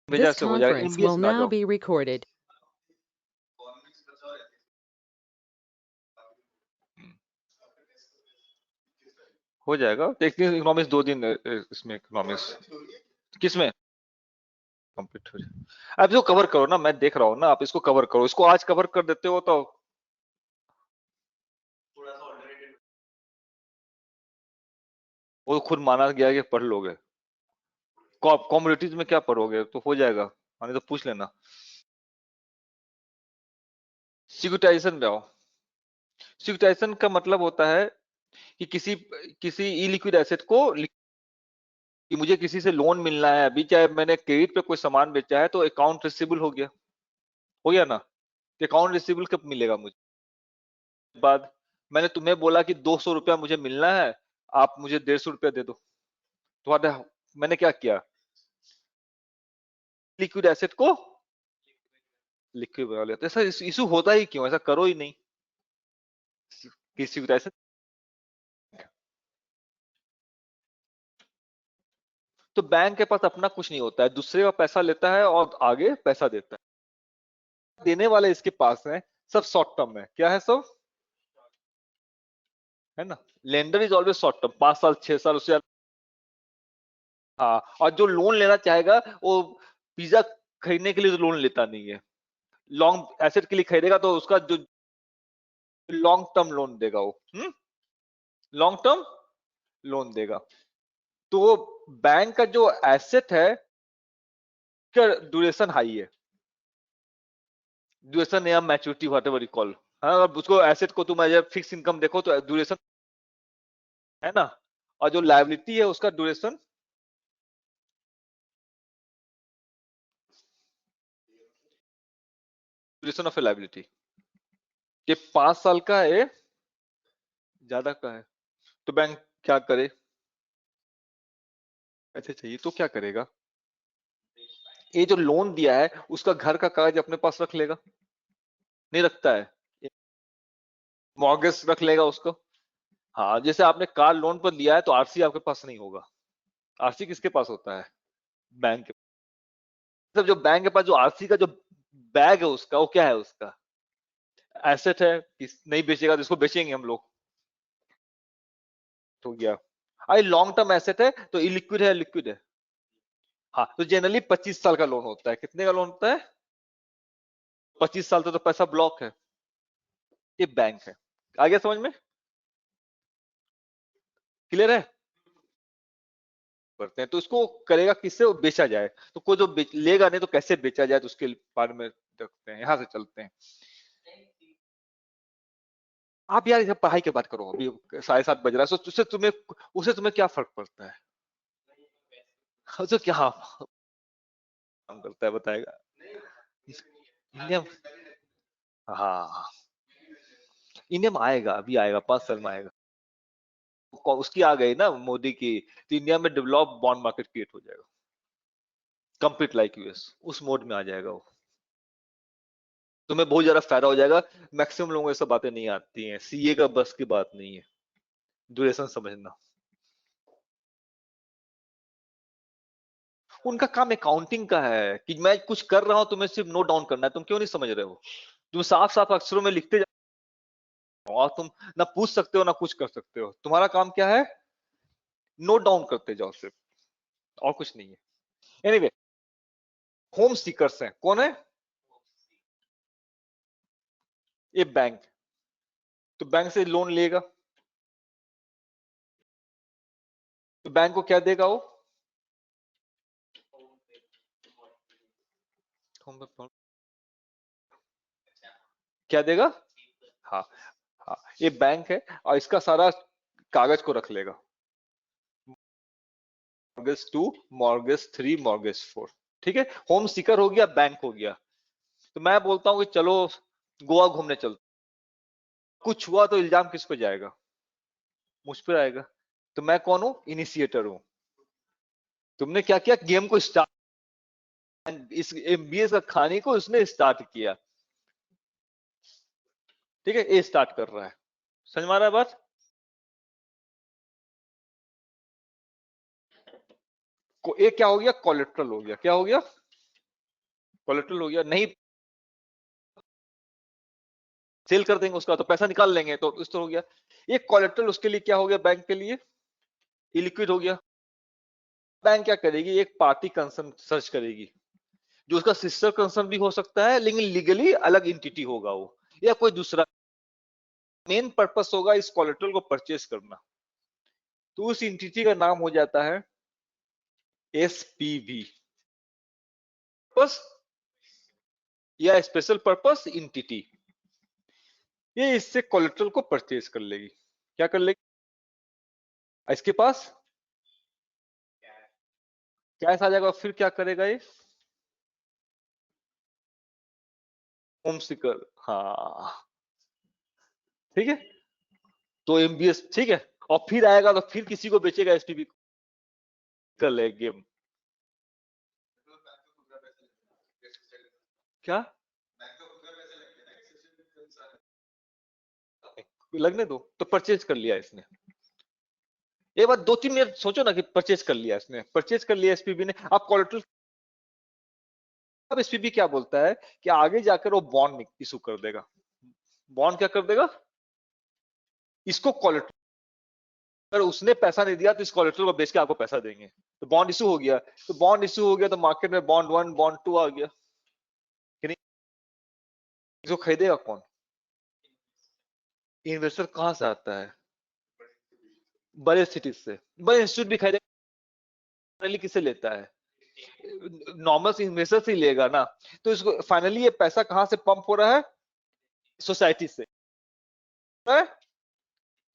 भेजा This से हो जाएगा। conference एमबीएस will में आ now जाओ, be recorded. हो जाएगा। टेक्निकल इकोनॉमिक्स 2 दिन इसमें इकोनॉमिक्स किसमें कंप्लीट हो जाए। आप इसको कवर करो ना, मैं देख रहा हूँ ना, आप इसको कवर करो। इसको आज कवर कर देते हो तो वो खुद माना गया कि पढ़ लोगे। कॉमोडिटीज में क्या पढ़ोगे, तो हो जाएगा, माने तो पूछ लेना। सिक्योरिटाइजेशन में आओ। सिक्योरिटाइजेशन का मतलब होता है कि किसी किसी इलिक्विड एसेट को कि मुझे किसी से लोन मिलना है अभी, चाहे मैंने क्रेडिट पे कोई सामान बेचा है, तो अकाउंट रिसीवेबल हो गया ना। अकाउंट रिसीवेबल कब मिलेगा मुझे? बाद मैंने तुम्हें बोला कि 200 रुपया मुझे मिलना है, आप मुझे 150 रुपया दे दो, तुम्हारे मैंने क्या किया? लिक्विड एसेट को लिक्विड बना लिया। तो ऐसा इशू होता ही क्यों? ऐसा करो ही नहीं किसी को। ऐसे तो बैंक के पास अपना कुछ नहीं होता है, दूसरे का पैसा लेता है और आगे पैसा देता है। देने वाले इसके पास है, सब शॉर्ट टर्म है। क्या है सब? है ना। Lender is always short term, 5 साल 6 साल उससे। हाँ, और जो लोन लेना चाहेगा वो पिज्जा खरीदने के लिए तो लोन लेता नहीं है, लॉन्ग एसेट के लिए खरीदेगा तो उसका जो लॉन्ग टर्म लोन देगा वो, लॉन्ग टर्म लोन देगा। तो बैंक का जो एसेट है का ड्यूरेशन हाई है, ड्यूरेशन या maturity what ever you call. हाँ, अब उसको एसेट को तुम एज फिक्स इनकम देखो तो ड्यूरेशन है ना, और जो लायबिलिटी है उसका ड्यूरेशन ड्यूरेशन ऑफ लायबिलिटी ये 5 साल का है, ज्यादा का है। तो बैंक क्या करे? ऐसे चाहिए तो क्या करेगा? ये जो लोन दिया है उसका घर का कागज अपने पास रख लेगा, नहीं रखता है, मॉर्गेज रख लेगा उसको। हाँ, जैसे आपने कार लोन पर लिया है तो आरसी आपके पास नहीं होगा। आरसी किसके पास होता है? बैंक के। मतलब जो बैंक के पास जो आरसी का जो बैग है उसका, वो क्या है? उसका एसेट है, नहीं बेचेगा तो इसको बेचेंगे हम लोग। तो गया। अरे लॉन्ग टर्म एसेट है तो इलिक्विड है, लिक्विड है। हाँ, तो जनरली 25 साल का लोन होता है। कितने का लोन होता है? 25 साल तक तो पैसा ब्लॉक है। ये बैंक है। आ गया समझ में? क्लियर है? करते हैं तो इसको करेगा किससे? वो बेचा जाए। तो कोई जो लेगा नहीं तो कैसे बेचा जाए, तो उसके बारे में देखते हैं। यहां से चलते हैं। आप यार पढ़ाई की बात करो, अभी 7:30 बज रहा है। उससे तुम्हें क्या फर्क पड़ता है? उसे क्या काम करता है बताएगा? इंडिया। हाँ, इंडिया में आएगा, अभी आएगा, 5 साल में आएगा। उसकी आ गई ना मोदी की, तो इंडिया में डेवलप बॉन्ड मार्केट क्रिएट हो जाएगा, कंप्लीट लाइक यूएस। उस मोड में आ जाएगा वो। तुम्हें बहुत ज्यादा फायदा हो जाएगा। मैक्सिमम लोगों को ये सब बातें नहीं आती हैं, सीए का बस की बात नहीं है, ड्यूरेशन समझना। उनका काम अकाउंटिंग का है कि मैं कुछ कर रहा हूं, तुम्हें सिर्फ नोट डाउन करना है। तुम क्यों नहीं समझ रहे हो? तुम साफ साफ अक्षरों में लिखते जाओ, और तुम ना पूछ सकते हो ना कुछ कर सकते हो। तुम्हारा काम क्या है? नोट डाउन करते जाओ सिर्फ, और कुछ नहीं है। एनीवे, होम सीकर्स हैं। कौन है? ये बैंक। तो बैंक से लोन लेगा तो बैंक को क्या देगा वो? क्या देगा? हाँ, हाँ, ये बैंक है और इसका सारा कागज को रख लेगा। Mortgage 2, mortgage 3, mortgage 4। ठीक है, होम सीकर हो गया, बैंक हो गया। तो मैं बोलता हूँ कि चलो गोवा घूमने चलते। कुछ हुआ तो इल्जाम किस पे जाएगा? मुझ पर आएगा। तो मैं कौन हूँ? इनिशिएटर हूँ। तुमने क्या किया? गेम को स्टार्ट, इस एमबीए का खाने को उसने स्टार्ट किया। ठीक है, ये स्टार्ट कर रहा है। समझ में आ रहा है बात? को एक क्या हो गया? कोलेट्रल हो गया। क्या हो गया? कोलेट्रल हो गया, नहीं सेल कर देंगे उसका तो पैसा निकाल लेंगे, तो इस तो हो गया। एक कोलेट्रल उसके लिए क्या हो गया, बैंक के लिए इलिक्विड हो गया। बैंक क्या करेगी, एक पार्टी कंसर्न सर्च करेगी, जो उसका सिस्टर कंसर्न भी हो सकता है, लेकिन लीगली अलग एंटिटी होगा वो, या कोई दूसरा। मेन पर्पस होगा इस कोलेट्रल को परचेस करना, तो उस एंटिटी का नाम हो जाता है एसपीवी, बस, या स्पेशल पर्पस एंटिटी। ये इससे कोलेट्रल को परचेज कर लेगी। क्या कर लेगी, इसके पास कैश आ जाएगा, फिर क्या करेगा ये, होम सिकर, हाँ ठीक है, तो एमबीएस ठीक है, और फिर आएगा तो फिर किसी को बेचेगा एसपीबी, कर ले गेम। क्या लगने दो, तो परचेज कर लिया इसने। एक बार 2-3 मिनट सोचो ना कि परचेज कर लिया इसने, परचेज कर लिया एसपीबी ने, आप कोलेट्रल। अब एसपीबी क्या बोलता है कि आगे जाकर वो बॉन्ड इशू कर देगा। बॉन्ड क्या कर देगा, इसको कोलेट्रल, अगर उसने पैसा नहीं दिया तो इस कोलेट्रल को बेच के आपको पैसा देंगे, तो बॉन्ड इशू हो गया। तो बॉन्ड इशू हो गया तो मार्केट में बॉन्ड 1 बॉन्ड 2 आ गया कि नहीं। इसको खरीदेगा कौन, इन्वेस्टर कहां से आता है, बड़े सिटीज से, बड़े इंस्टीट्यूट भी खरीदेगा, किसे लेता है, नॉर्मल इन्वेस्टर से ही लेगा ना। तो इसको फाइनली ये पैसा कहां से पंप हो रहा है, सोसाइटी से,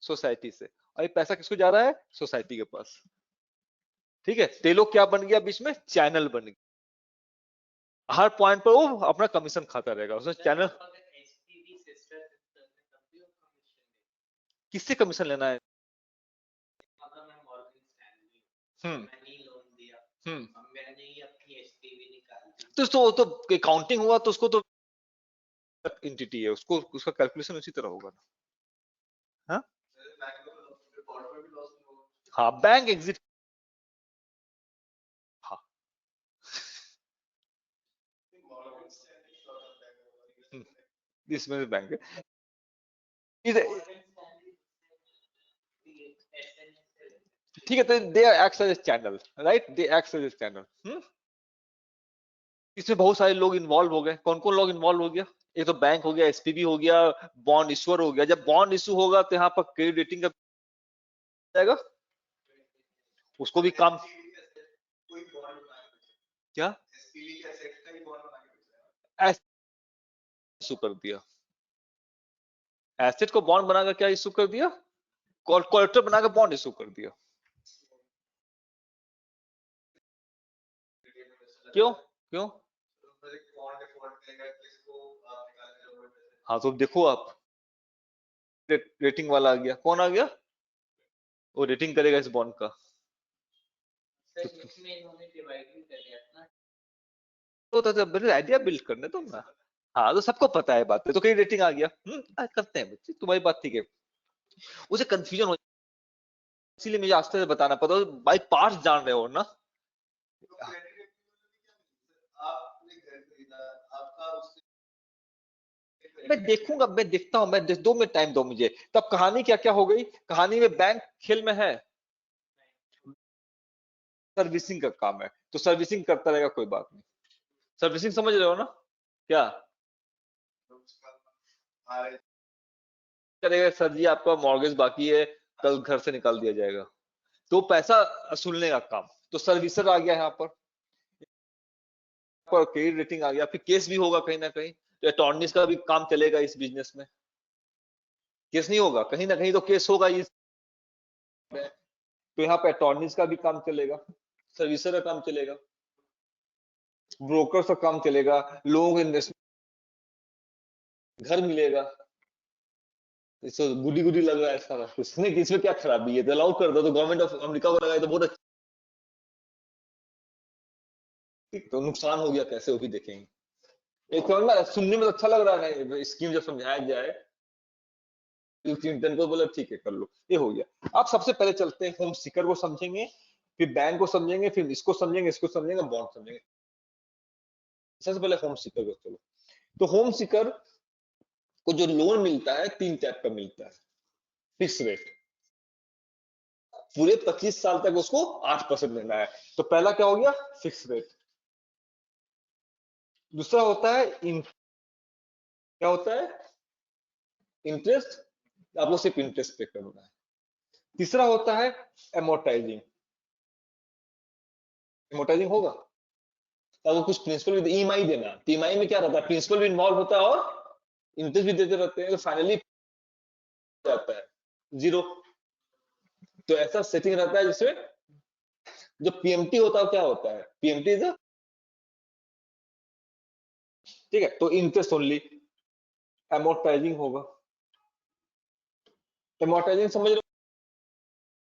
सोसाइटी से, और ये पैसा किसको जा रहा है, सोसाइटी के पास। ठीक है, तेलो क्या बन गया बीच में, चैनल बन गया, हर पॉइंट पर वो अपना कमीशन खाता रहेगा, उसने चैनल। किससे कमीशन लेना है, हम्म हम्म, तो अकाउंटिंग हुआ तो उसको तो एंटिटी है, उसको उसका कैलकुलेशन उसी तरह होगा ना। हाँ हाँ, बैंक एग्जिट, हाँ इसमें भी बैंक है। ठीक है, तो they act as channel, right, they act as channel. इसमें बहुत सारे लोग इन्वॉल्व हो गए, कौन कौन लोग इन्वॉल्व हो गया, एक तो बैंक हो गया, एसपीबी हो गया, बॉन्ड इश्यूअर हो गया। जब बॉन्ड इशू होगा तो यहाँ पर क्रेडिट रेटिंग का जाएगा, उसको भी काम, क्या इशू कर दिया, एसेट को बॉन्ड बनाकर क्या इशू कर दिया, कोलेटरल बनाकर बॉन्ड इशू कर दिया। क्यों क्यों, हाँ तो देखो आप, रेटिंग वाला आ गया, कौन आ गया, वो रेटिंग करेगा इस बॉन्ड का। तो मेरे आइडिया बिल्ड करने दो ना। हाँ, तो सबको पता है बात, तो कहीं रेटिंग आ गया, करते हैं बच्चे, तुम्हारी बात ठीक है। उसे कंफ्यूजन हो, इसीलिए मुझे आस्ते से बताना पता, बाई पार्ट जान रहे हो ना। मैं देखूंगा, मैं देखता हूँ, मैं 2 मिनट टाइम दो मुझे। तब कहानी क्या क्या हो गई, कहानी में बैंक खेल में है, सर्विसिंग का काम है, तो सर्विसिंग करता रहेगा, कोई बात नहीं। सर्विसिंग समझ रहे हो ना, क्या करेगा, सर जी आपका मॉर्गेज बाकी है, कल घर से निकाल दिया जाएगा, तो पैसा वसूलने का काम, तो सर्विसर आ गया यहाँ पर क्रेडिट रेटिंग आ गया, फिर केस भी होगा कहीं ना कहीं, तो अटॉर्नीज का भी काम चलेगा इस बिजनेस में। केस नहीं होगा, कहीं ना कहीं तो केस होगा इस, तो यहाँ पे अटॉर्नीज का भी काम चलेगा, सर्विसर का काम चलेगा, ब्रोकर का काम चलेगा, लोगों को इन्वेस्टमेंट, घर मिलेगा। इसको गुडी गुडी लग रहा है सारा कुछ, नहीं इसमें क्या खराबी है, तो अलाउ कर दो, तो गवर्नमेंट ऑफ अमेरिका को लगाए तो बहुत अच्छा, तो नुकसान हो गया कैसे, वो भी देखेंगे। एक समझ में सुनने में तो अच्छा लग रहा है, नहीं स्कीम जब समझाया जाए, बिल क्लिंटन को बोला ठीक है कर लो, ये हो गया। आप सबसे पहले चलते हैं, होम सीकर को समझेंगे, फिर बैंक को समझेंगे, फिर इसको समझेंगे, इसको समझेंगे, बॉन्ड समझेंगे। सबसे पहले होम सीकर को चलो। तो होम सीकर को जो लोन मिलता है 3 टाइप का मिलता है। फिक्स रेट, पूरे 25 साल तक उसको 8% देना है। तो पहला क्या हो गया, फिक्स रेट। दूसरा होता है क्या होता है, इंटरेस्ट, आपको सिर्फ इंटरेस्ट पे करना है। तीसरा होता है एमोर्टाइजिंग। एमोर्टाइजिंग होगा तो आपको कुछ प्रिंसिपल भी ईएमआई देना। तो ईएमआई में क्या रहता है, प्रिंसिपल भी इन्वॉल्व होता है और इंटरेस्ट भी देते रहते हैं, तो फाइनली जाता है 0। तो ऐसा सेटिंग रहता है जिसमें जो पीएमटी होता है क्या होता है, पीएमटी इज, ठीक है, तो इंटरेस्ट ओनली। एमोर्टाइजिंग होगा, एमोर्टाइजिंग समझ रहे हो?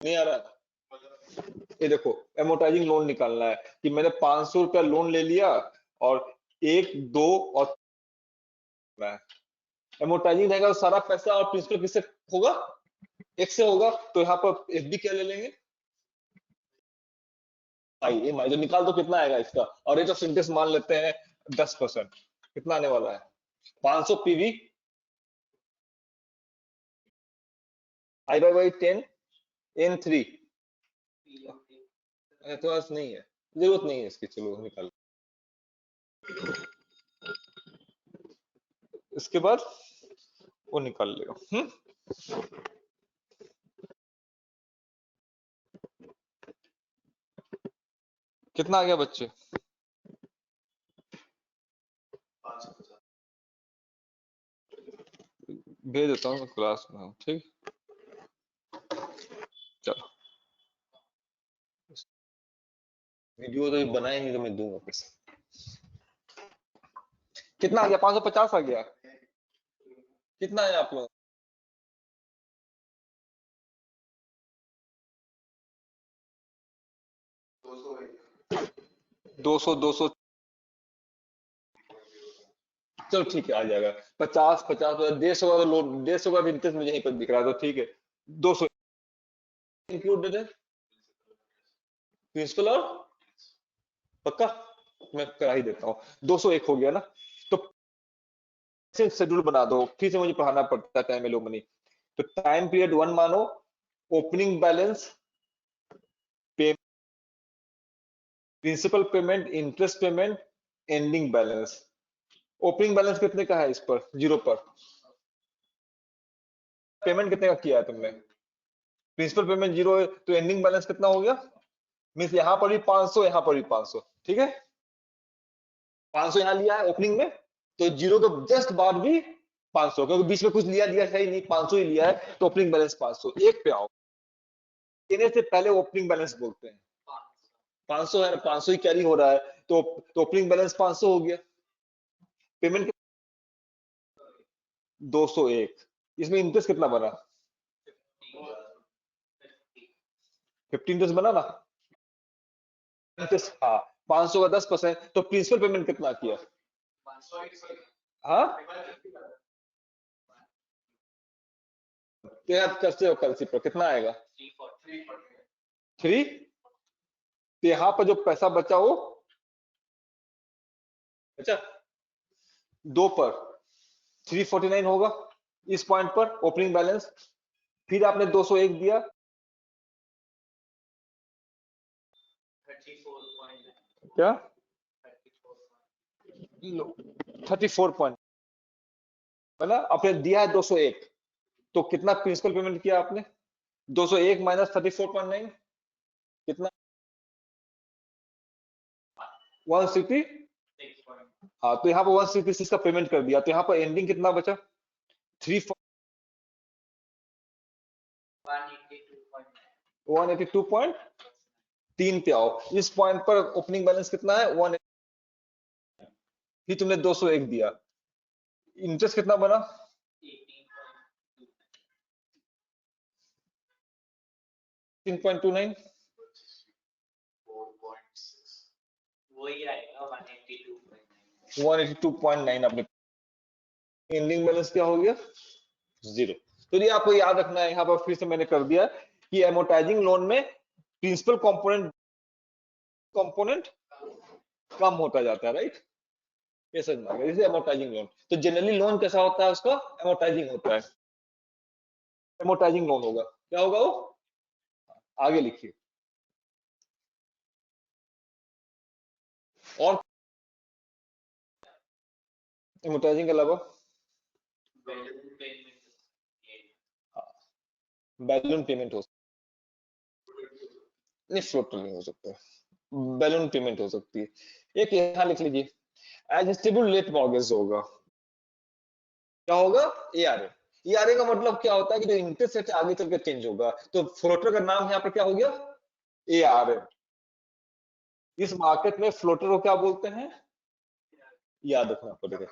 नहीं आ रहा, ये देखो एमोर्टाइजिंग लोन निकालना है कि मैंने 500 रुपया लोन ले लिया और 1 2 और एमोर्टाइजिंग रहेगा तो सारा पैसा और प्रिंसिपल किससे होगा, एक से होगा। तो यहाँ पर एफडी क्या ले लेंगे, ईएमआई। जो निकाल दो कितना आएगा इसका, और रेट ऑफ इंटरेस्ट मान लेते हैं 10%, कितना आने वाला है 500 पीवी आई बाई 10 N3। तो आज नहीं है, जरूरत नहीं है इसकी, चलो निकाल। इसके बाद वो निकाल लेगा। कितना आ गया बच्चे, भेज देता हूँ क्लास में, ठीक। चलो वीडियो तो बनाए नहीं तो मैं दूंगा पैसे। कितना आ गया, 550 आ गया। कितना है आप लोग, 200 200, चलो ठीक है आ जाएगा। 50 50 150 का तो लोन, 150 का भी इंटरेस्ट मुझे यहीं पर दिख रहा है, तो ठीक है 200 इंक्लूडेड है, प्रिंसिपल और पक्का मैं करा ही देता हूँ। 201 हो गया ना, तो शेड्यूल बना दो, फिर से मुझे पढ़ाना पड़ता है टाइम एलो मनी। तो टाइम पीरियड 1 मानो, opening balance, principal payment, interest payment, ending balance. Opening balance कितने का है इस पर, 0 पर। पेमेंट कितने का किया है तुमने, प्रिंसिपल पेमेंट 0 है, तो एंडिंग बैलेंस कितना हो गया, मीन्स यहाँ पर भी 500, यहाँ पर भी 500, ठीक है। 500 यहाँ लिया है ओपनिंग में, तो 0 के जस्ट बाद भी 500, क्योंकि बीच में कुछ लिया दिया है ही नहीं, 500 ही लिया है, तो ओपनिंग बैलेंस 500। एक पे आओ, देने से पहले ओपनिंग बैलेंस बोलते हैं। 500 है, 500 ही कैरी हो रहा है, तो ओपनिंग बैलेंस 500 हो गया। पेमेंट 201, इसमें इंटरेस्ट कितना बना, 15 इंटरेस्ट बना ना, इंटरेस्ट हाँ 500 का 10%, तो प्रिंसिपल पेमेंट कितना किया, हाँ तो याद करते हो कल पर कितना आएगा 3। तो यहाँ पर जो पैसा बचा वो, अच्छा 2 पर 349 होगा इस पॉइंट पर ओपनिंग बैलेंस। फिर आपने 201 दिया, क्या 34 पॉइंट है, आपने दिया है 201, तो कितना प्रिंसिपल पेमेंट किया आपने, 201 माइनस 34.9 कितना, 160। हाँ तो यहाँ पर 166 का पेमेंट कर दिया, तो यहाँ पर एंडिंग कितना बचा, 182.3 पे आओ। इस पॉइंट पर ओपनिंग बैलेंस कितना है 1, फिर तुमने 201 दिया, इंटरेस्ट कितना बना 3.29, वही आएगा 182.9 आपने, एंडिंग बैलेंस क्या हो गया 0। तो ये आपको याद रखना है, यहाँ पर फिर से मैंने कर दिया कि एमोर्टाइजिंग लोन में प्रिंसिपल कंपोनेंट कम होता जाता है, राइट। ये समझ में आ गया, जैसे अमोर्टाइजिंग लोन। तो जनरली लोन कैसा होता है, उसका अमोर्टाइजिंग होता है, अमोर्टाइजिंग लोन होगा, क्या होगा वो, आगे लिखिए। और अमोर्टाइजिंग के अलावा बैलून पेमेंट हो, नहीं फ्लोटर नहीं हो सकता, बैलून पेमेंट हो सकती है। एक यहां लिख लीजिए, एडजस्टेबल रेट मॉर्गेज होगा, क्या होगा, एआरए। एआरए का मतलब क्या होता है कि जो इंटरेस्ट रेट आगे चलकर चेंज होगा, तो फ्लोटर का नाम यहाँ पे क्या हो गया, एआरए। इस मार्केट में फ्लोटर को क्या बोलते हैं, याद रखना पड़ेगा।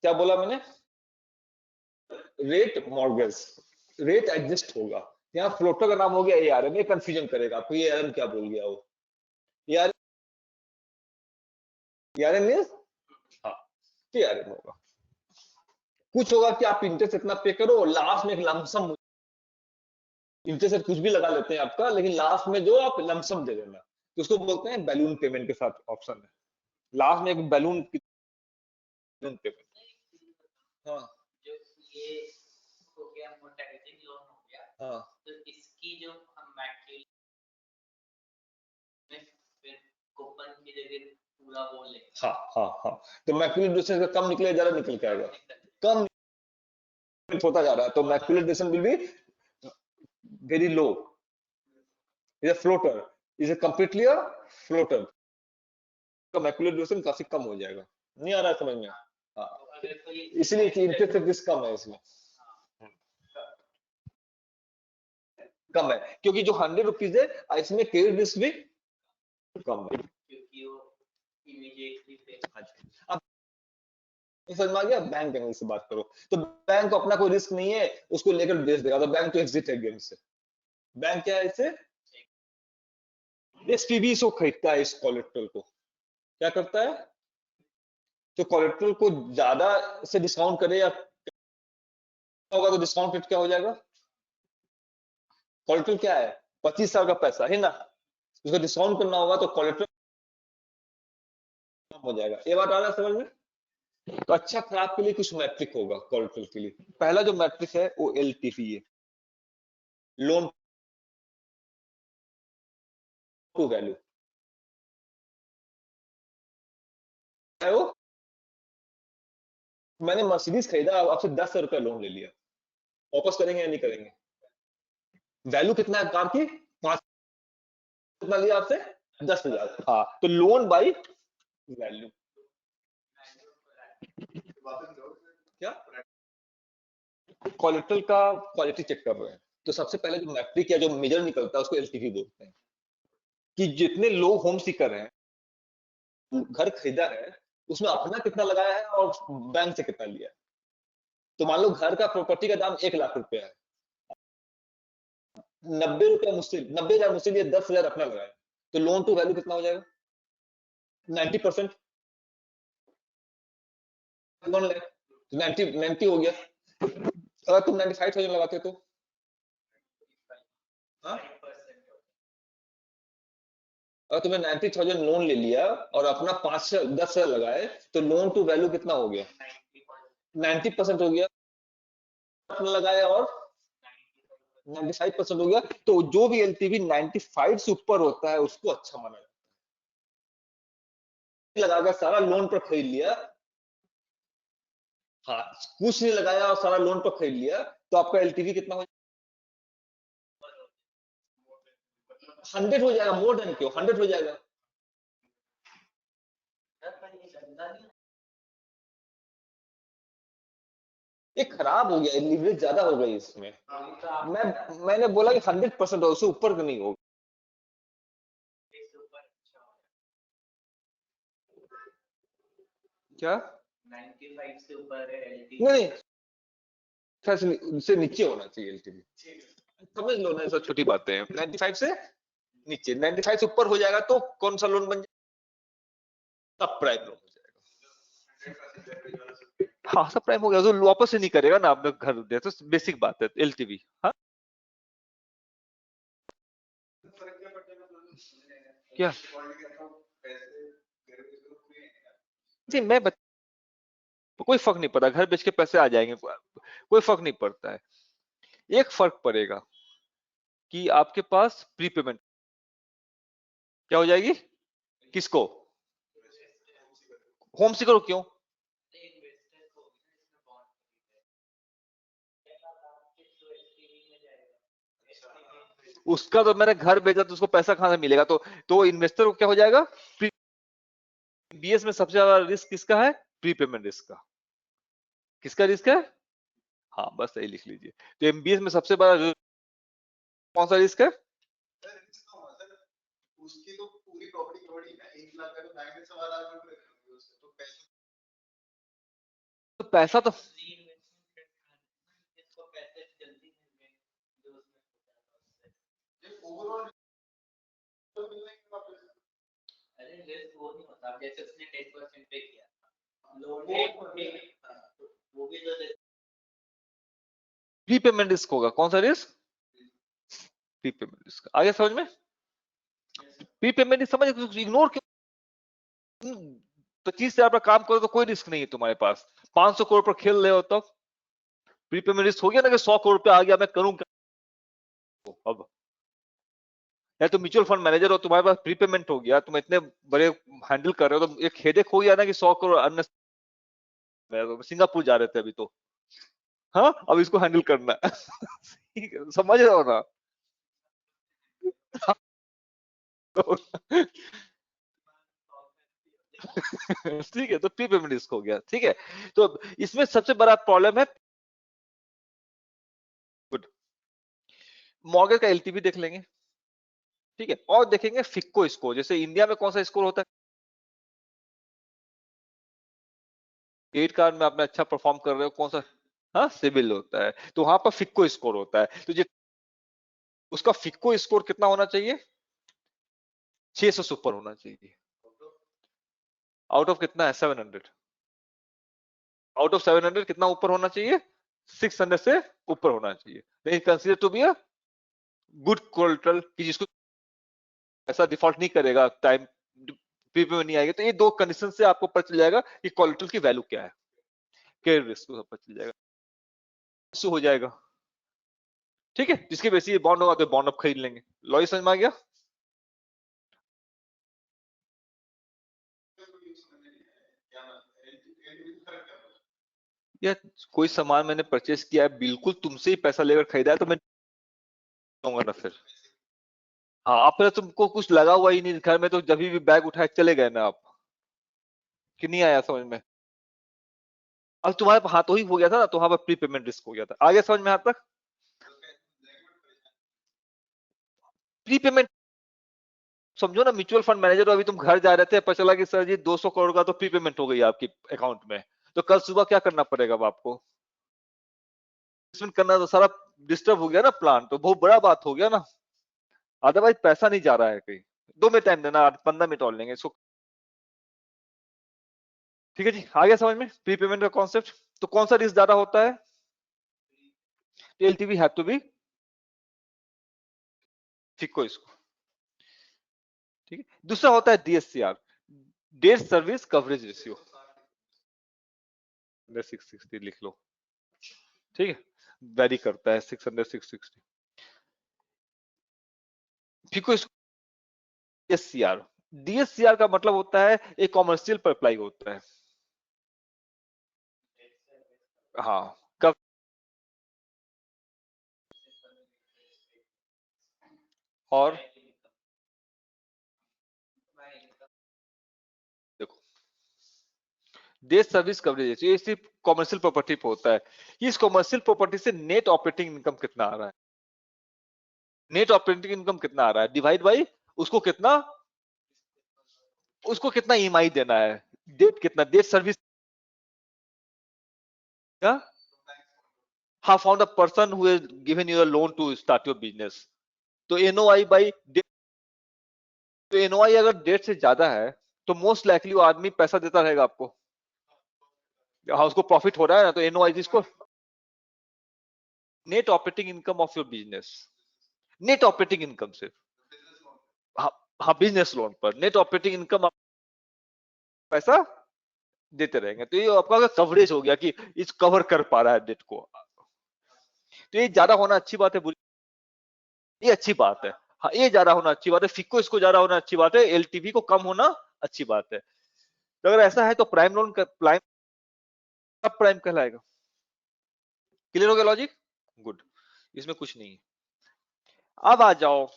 क्या बोला मैंने, रेट मॉर्गेज, रेट एडजस्ट होगा, यहाँ फ्लोटर का नाम हो गया एआरए में, कंफ्यूजन करेगा आपको, ये एआरएम क्या बोल गया वो, एआरए, एआरए मींस, हाँ एआरएम होगा। कुछ होगा कि आप इंटरेस्ट इतना पे करो, लास्ट में एक लमसम इंटरेस्ट कुछ भी लगा लेते हैं आपका, लेकिन लास्ट में जो आप लमसम दे देना, तो उसको बोलते हैं बैलून पेमेंट के साथ ऑप्शन है, लास्ट में एक बैलून पेमेंट। हाँ जो ये हो गया मोनेटाइजिंग लोन हो गया, हाँ, तो इसकी जो हम मैक्सिमम में फिर कूपन की जगह पूरा बोल लेंगे। हाँ हाँ हाँ, तो मैक्सिमम डिस्टेंस का कम निकले, ज्यादा निकल के आएगा, कम होता जा रहा है, तो maximum distance will be very low, is a floater, is a completely a floater, तो मैक्सिमम डिस्टेंस काफी कम हो जाएगा, नहीं आ रहा है समझ में, हाँ इसलिए कि इंटरेस्ट रेट कम है इसमें, कम है, क्योंकि जो 100 रुपीज है इसमें क्रेडिट रिस्क भी कम है, क्योंकि वो इमीडिएटली पे। अब समझ में आ गया, बैंक एंगल से बात करो, तो बैंक को अपना कोई रिस्क नहीं है, उसको लेकर बेच देगा, तो बैंक तो एग्जिट है गेम से। बैंक क्या है इसे, एसपीबी को खरीदता है, इस कोलेट्रल को क्या करता है, तो कोलेट्रल को ज्यादा से डिस्काउंट करे या होगा, तो डिस्काउंट रेट क्या हो जाएगा, कोलेट्रल क्या है, 25 साल का पैसा है ना, उसको डिस्काउंट करना होगा, तो कोलेट्रल कम हो जाएगा, ये बात आ रहा है समझ में। तो अच्छा खराब के लिए कुछ मैट्रिक होगा कोलेट्रल के लिए, पहला जो मैट्रिक है वो एलटीवी है, लोन टू वैल्यू है वो, मैंने मर्सिडीज खरीदा, आपसे 10,000 रुपया लोन ले लिया, वापस करेंगे या नहीं करेंगे, वैल्यू कितना है कार की, 5, कितना लिया आपसे, 10,000, हाँ, तो लोन बाई वैल्यू, क्या कोलेट्रल का क्वालिटी चेक कर रहे हैं, तो सबसे पहले जो मैट्रिक या जो मेजर निकलता है उसको एलटीवी बोलते हैं, कि जितने लोग होम सीकर हैं, घर खरीदा है, उसमें अपना कितना लगाया है और बैंक से कितना लिया है, तो मान लो घर का प्रॉपर्टी का दाम 1 लाख रुपया है, 90 रुपया मुझसे, 90,000 मुझसे लिए, 10,000 अपना लगाया, तो लोन टू वैल्यू कितना हो जाएगा, 90%, 1 लाख, 90 हो गया, अगर तुम 95,000 लगाते तो, हाँ, अगर तुमने 90,000 लोन ले लिया और अपना 5 से 10,000 लगाए, तो लोन टू वैल्यू कितना हो गया, 90% हो गया, अपना लगाया और 95% हो गया, तो जो भी एलटीवी 95 से ऊपर होता है उसको अच्छा माना जाता है, लगाकर सारा लोन पर खरीद लिया, हाँ कुछ नहीं लगाया और सारा लोन पर खरीद लिया, तो आपका एलटीवी कितना हो जाएगा, 100 हो जाएगा, मोर देन क्यों 100 हो जाएगा, ये खराब हो गया, लीवरेज ज्यादा हो गई इसमें, मैंने बोला कि 100% हो, उससे ऊपर का नहीं होगा, क्या 95 से ऊपर है एलटीवी, नहीं से नीचे होना चाहिए एलटीवी, समझ लो ना, सब छोटी बातें हैं, 95 से नीचे, 95 से ऊपर हो जाएगा तो कौन सा लोन बन जाएगा, सब प्राइम लोन हो जाएगा, हाँ सब प्राइम हो गया, तो वापस से नहीं करेगा ना, आपने घर दिया तो बेसिक बात है एलटीवी, हाँ क्या जी मैं कोई फर्क नहीं पड़ता, घर बेच के पैसे आ जाएंगे, कोई फर्क नहीं पड़ता है। एक फर्क पड़ेगा कि आपके पास प्रीपेमेंट क्या हो जाएगी, किसको, होम सिक्योर क्यों, इन्वेस्टर को इसमें बॉन्ड तो एसपीवी में जाएगा, एसपीवी उसका तो मैंने घर बेचा तो उसको पैसा कहां से मिलेगा, तो इन्वेस्टर को क्या हो जाएगा, बीएस में सबसे ज्यादा रिस्क किसका है, प्रीपेमेंट रिस्क का, किसका रिस्क है, हाँ बस सही लिख लीजिए। तो एमबीएस में सबसे बड़ा कौन सा रिस्क है, उसकी तो पूरी प्रॉपर्टी थोड़ी है, 1 लाख का तो बैंक में सवाल आ रहा है, तो पैसा तो रीइन्वेस्टमेंट इसको पैसे जल्दी मिल गए जो उसमें ओवरऑल अरे रिस्क वो नहीं होता, जैसे उसने 10% पे किया लोन है वो भी तो प्रीपेमेंट रिस्क होगा, कौन सा रिस्क, प्रीपेमेंट रिस्क, आगे समझ में, प्रीपेमेंट समझ, इग्नोर क्यों, 25,000 पर काम करो तो कोई रिस्क नहीं है तुम्हारे पास, 500 करोड़ पर खेल रहे हो तब प्रीपेमेंट रिस्क हो गया ना, कि 100 करोड़ रुपया आ गया, मैं करूं क्या अब, या तो म्यूचुअल फंड मैनेजर हो, तुम्हारे पास प्रीपेमेंट हो गया, तुम इतने बड़े हैंडल कर रहे हो, तो एक हेडेक हो गया ना कि 100 करोड़ अन्य, सिंगापुर जा रहे थे अभी तो, हाँ अब इसको हैंडल करना है। ठीक है, समझ रहे हो ना। ठीक है, तो प्रीपेमेंट रिस्क हो गया, ठीक है, तो इसमें सबसे बड़ा प्रॉब्लम है, गुड, मॉर्गेज का एलटीवी देख लेंगे, ठीक है, और देखेंगे फिक्को स्कोर, जैसे इंडिया में कौन सा स्कोर होता है, क्रेडिट कार्ड में आपने अच्छा परफॉर्म कर रहे हो, कौन सा, हाँ सिविल होता है, तो वहां पर फिक्को स्कोर होता है, तो उसका फिक्को स्कोर कितना होना चाहिए, 600 से ऊपर होना चाहिए, आउट ऑफ कितना है, 700, आउट ऑफ 700 कितना ऊपर होना चाहिए, 600 से ऊपर होना चाहिए, then consider to be a good collateral, कि जिसको ऐसा डिफॉल्ट नहीं करेगा, टाइम पीपी में नहीं आएगा, तो ये दो कंडीशन से आपको पता चल जाएगा कि कोलेटरल की वैल्यू क्या है, क्रेडिट रिस्क को पता चल जाएगा, इशू हो जाएगा, ठीक है, जिसके बेसिस ये बॉन्ड होगा तो बॉन्ड आप खरीद लेंगे, लॉजिक समझ में आ गया, या कोई सामान मैंने परचेस किया है, बिल्कुल तुमसे ही पैसा लेकर खरीदा है, तो मैं दूंगा ना फिर, हाँ आप तुमको कुछ लगा हुआ ही नहीं घर में, तो जब भी बैग उठाए चले गए ना आप, कि नहीं आया समझ में, अब तुम्हारे हाथों ही हो गया था ना, तो वहां पर प्री पेमेंट रिस्क हो गया था, आगे समझ में आता, प्री पेमेंट समझो ना, म्यूचुअल फंड मैनेजर हो, अभी तुम घर जा रहे थे, पता चला कि सर जी 200 करोड़ का तो प्री पेमेंट हो गई आपकी अकाउंट में, तो कल सुबह क्या करना पड़ेगा अब आपको, इन्वेस्टमेंट करना, तो सारा डिस्टर्ब हो गया ना प्लान, तो बहुत बड़ा बात हो गया ना, अदरवाइज पैसा नहीं जा रहा है कहीं, 2 मिनट टाइम देना, 15 मिनट और लेंगे इसको, ठीक है जी, आ गया समझ में प्री पेमेंट का कॉन्सेप्ट, तो कौन सा रिस्क ज्यादा होता है, एलटीवी हैव टू बी, ठीक को इसको, ठीक है, दूसरा होता है डीएससीआर, डेट सर्विस कवरेज रेशियो, 660 लिख लो, ठीक है, वेरी करता है 600 660, ठीक को इसको, डीएससीआर, डीएससीआर का मतलब होता है एक कॉमर्शियल पर अप्लाई होता है, हाँ कब, और देखो डेट सर्विस कवरेज ये सिर्फ कॉमर्शियल प्रॉपर्टी पे होता है, इस कॉमर्शियल प्रॉपर्टी से नेट ऑपरेटिंग इनकम कितना आ रहा है, नेट ऑपरेटिंग इनकम कितना आ रहा है, डिवाइड बाई उसको कितना ईएमआई देना है, डेट कितना, डेट सर्विस क्या, हाँ found a person who has given you a loan to start your business, तो एनओआई बाई, तो एनओआई अगर डेट से ज्यादा है, तो मोस्ट लाइकली वो आदमी पैसा देता रहेगा आपको, हाँ उसको प्रॉफिट हो रहा है ना, तो एनओआई जिसको, net operating income of your business, net operating income से, हाँ हाँ बिजनेस लोन पर नेट ऑपरेटिंग इनकम पैसा देते रहेंगे, तो ये आपका कवरेज हो गया कि इस कवर कर पा रहा है डेट को। तो ये ज्यादा होना अच्छी बात है, बुरी, ये अच्छी बात है। हाँ, ये ज्यादा होना अच्छी बात है, फिको इसको ज्यादा होना अच्छी बात है, एलटीवी को कम होना अच्छी बात है। तो अगर ऐसा है तो प्राइम लोन का प्राइम कब प्राइम कहलाएगा? क्लियर हो गया लॉजिक? गुड, इसमें कुछ नहीं है। अब आ जाओ,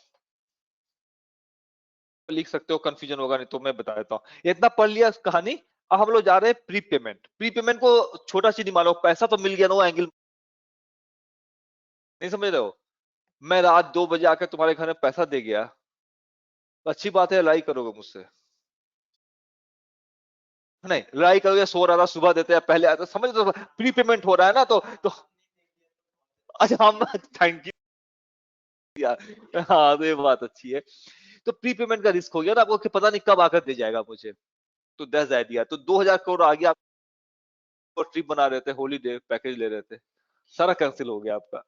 लिख सकते हो, कंफ्यूजन होगा नहीं तो मैं बता देता हूँ। इतना पढ़ लिया कहानी, अब हम लोग जा रहे हैं प्री पेमेंट। प्री पेमेंट को छोटा चीज नहीं मानो, पैसा तो मिल गया, नो एंगल, नहीं समझ रहे हो? मैं रात 2 बजे आकर तुम्हारे घर में पैसा दे गया, तो अच्छी बात है, लड़ाई करोगे मुझसे? नहीं, लड़ाई करोगे, सो रहा था सुबह देते हैं पहले आता, समझ तो, प्री पेमेंट हो रहा है ना, तो अच्छा हम थैंक यू यार, हाँ तो ये बात अच्छी है। तो प्री पेमेंट का रिस्क हो गया ना आपको कि पता नहीं कब आकर दे जाएगा मुझे, तो 10,000 दिया तो 2,000 करोड़ आ गया, आपको ट्रिप बना रहे थे, हॉलीडे पैकेज ले रहे थे, सारा कैंसिल हो गया आपका,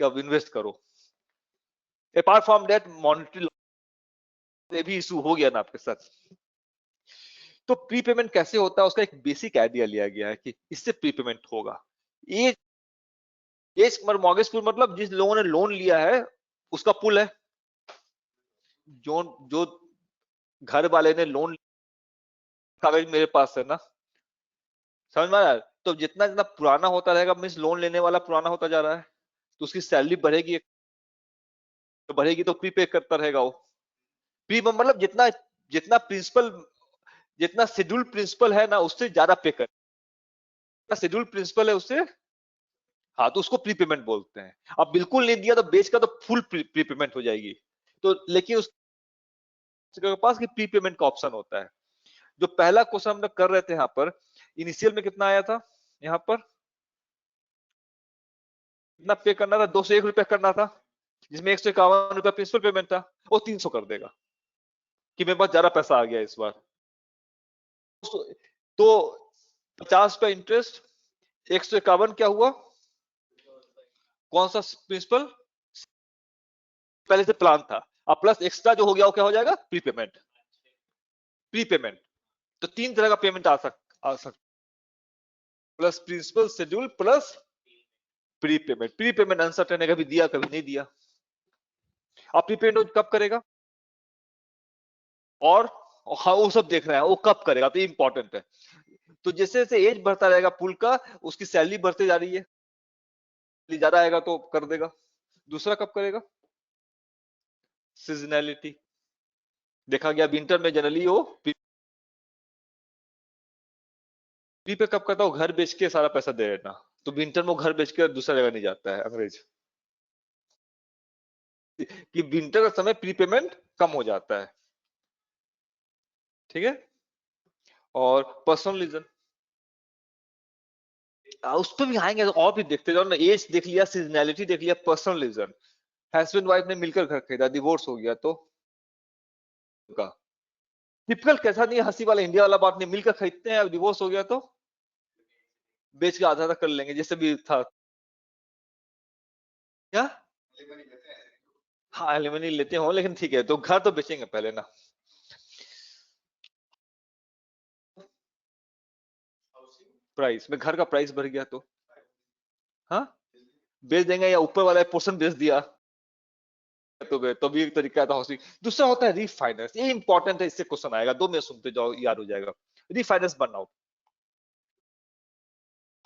कि अब इन्वेस्ट करो। अपार्ट फ्रॉम दैट मॉनिटरी भी इशू हो गया ना आपके साथ। तो प्री पेमेंट कैसे होता है, उसका एक बेसिक आइडिया लिया गया है कि इससे प्री पेमेंट होगा। ये मॉर्गेज पुल मतलब जिस लोगों ने लोन लिया है उसका पुल है, जो जो घर वाले ने लोन, कागज मेरे पास है ना, समझ में आ रहा है? तो जितना जितना पुराना होता रहेगा, मीन्स लोन लेने वाला पुराना होता जा रहा है, तो उसकी सैलरी बढ़ेगी, तो बढ़ेगी तो प्रीपे करता रहेगा वो। प्री मतलब जितना जितना प्रिंसिपल, जितना शेड्यूल प्रिंसिपल है ना उससे ज्यादा पे कर, शेड्यूल प्रिंसिपल है उससे, हाँ तो उसको प्री पेमेंट बोलते हैं। अब बिल्कुल नहीं दिया तो बेच का तो फुल प्री पेमेंट हो जाएगी। तो लेकिन उसके पास की प्री पेमेंट का ऑप्शन होता है। जो पहला क्वेश्चन हम लोग कर रहे थे यहाँ पर, इनिशियल में कितना आया था, यहाँ पर कितना पे करना था, 201 रुपया करना था, जिसमें 151 रुपया प्रिंसिपल पेमेंट था, वो 300 कर देगा कि मेरे पास ज्यादा पैसा आ गया इस बार। तो 50 रुपया इंटरेस्ट, 151 क्या हुआ, कौन सा प्रिंसिपल, पहले से प्लान था, अब प्लस एक्स्ट्रा जो हो गया वो क्या हो जाएगा, प्री पेमेंट। प्री पेमेंट तो तीन तरह का पेमेंट आ सकता, plus principal schedule plus prepayment. Prepayment uncertain है, कभी दिया कभी नहीं दिया। आप प्री पेमेंट कब करेगा, और हाँ वो सब देख रहे हैं वो कब करेगा, तो इंपॉर्टेंट है। तो जैसे जैसे एज बढ़ता रहेगा पुल का, उसकी सैलरी बढ़ती जा रही है, ज्यादा आएगा तो कर देगा। दूसरा कब करेगा, सीजनैलिटी, देखा गया विंटर में जनरली वो प्री पे कब करता, वो घर बेच के सारा पैसा दे देना, तो विंटर में वो घर बेच के दूसरा जगह नहीं जाता है अंग्रेज, कि विंटर का समय प्री पेमेंट कम हो जाता है, ठीक है। और पर्सनल रीजन, उस पर भी आएंगे, तो और भी देखते जाओ ना, एज देख लिया, सीजनैलिटी देख लिया, पर्सनल रीजन, हस्बैंड वाइफ ने मिलकर घर खरीदा, डिवोर्स हो गया तो का टिपिकल कैसा नहीं, हंसी वाला इंडिया वाला बात नहीं, मिलकर खरीदते हैं, डिवोर्स हो गया तो बेच के आधा आधा कर लेंगे, जैसे भी था क्या। हाँ एलिमनी लेते हो, लेकिन ठीक है, तो घर तो बेचेंगे पहले ना। प्राइस में घर का प्राइस बढ़ गया तो हाँ बेच देंगे, या ऊपर वाला पोर्शन बेच दिया तो भी एक तरीका था हाउसिंग। दूसरा होता है रीफाइनेंस, ये इंपॉर्टेंट है, इससे क्वेश्चन आएगा, 2 में सुनते जाओ याद हो जाएगा। रीफाइनेंस बनना हो,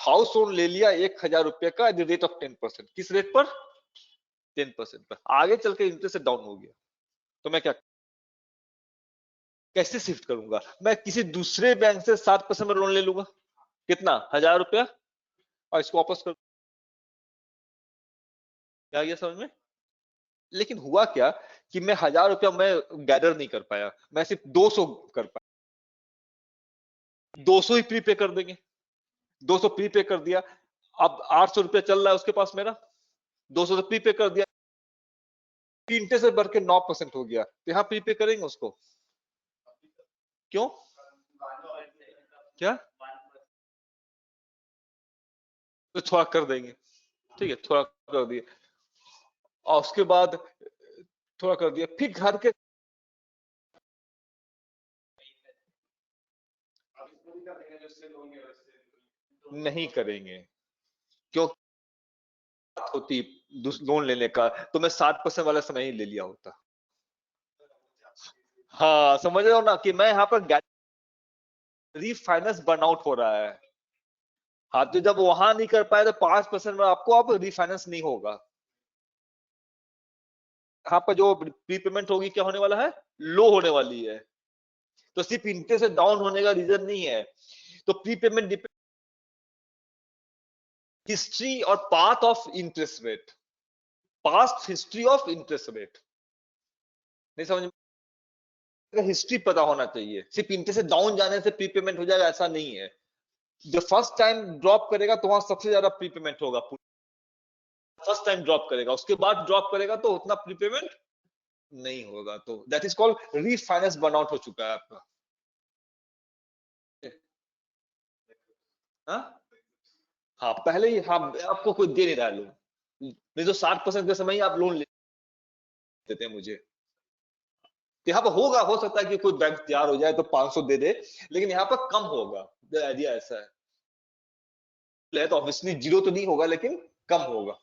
हाउस लोन ले लिया 1,000 रुपए का, एट द रेट ऑफ 10%, किस रेट पर, 10% पर, आगे चल के इंटरेस्ट डाउन हो गया, तो मैं क्या कैसे शिफ्ट करूंगा, मैं किसी दूसरे बैंक से 7% में लोन ले लूंगा, कितना, 1,000 रुपया, और इसको वापस कर, क्या गया समझ में। लेकिन हुआ क्या कि मैं 1,000 रुपया मैं गैदर नहीं कर पाया, मैं सिर्फ 200 कर पाया, 200 ही प्री पे कर देंगे, 200 प्री पे कर दिया, अब 800 रुपया चल रहा है उसके पास मेरा, 200 से प्री पे कर दिया, इंटरेस्ट से बढ़ के 9% हो गया, तो यहाँ प्री पे करेंगे उसको, क्यों, क्या, तो थोड़ा कर देंगे, ठीक है थोड़ा कर दिए, और उसके बाद थोड़ा कर दिया, फिर घर के नहीं करेंगे, क्यों बात होती लोन लेने का तो मैं 60% वाला समय ही ले लिया होता। हाँ, समझ रहे हो ना कि मैं यहाँ पर रीफाइनेंस बर्नआउट हो रहा है। हाँ, तो जब वहां नहीं कर पाए तो 5% में आपको अब रीफाइनेंस नहीं होगा। यहाँ पर जो प्रीपेमेंट होगी क्या होने वाला है, लो होने वाली है। तो सिर्फ इंटरेस्ट से डाउन होने का रीजन नहीं है। तो प्रीपेमेंट डिपेंड हिस्ट्री और path of interest rate, past history of interest rate. नहीं समझ में, हिस्ट्री पता होना चाहिए। सिर्फ इंटरेस्ट से डाउन जाने से प्रीपेमेंट हो जाएगा ऐसा नहीं है। जब फर्स्ट टाइम ड्रॉप करेगा तो वहां सबसे ज्यादा प्रीपेमेंट होगा। फर्स्ट टाइम ड्रॉप करेगा, उसके बाद ड्रॉप करेगा तो उतना प्रीपेमेंट नहीं होगा। तो that is called refinance burnout हो चुका है आपका। हाँ हाँ, पहले ही हाँ, आपको कोई दे नहीं रहा है लोन। नहीं तो 60% के समय ही आप लोन ले देते हैं मुझे। तो यहाँ पर होगा, हो सकता है कि कोई बैंक तैयार हो जाए तो 500 दे दे, लेकिन यहाँ पर कम होगा। आइडिया ऐसा है तो ऑब्वियसली जीरो तो नहीं होगा लेकिन कम होगा।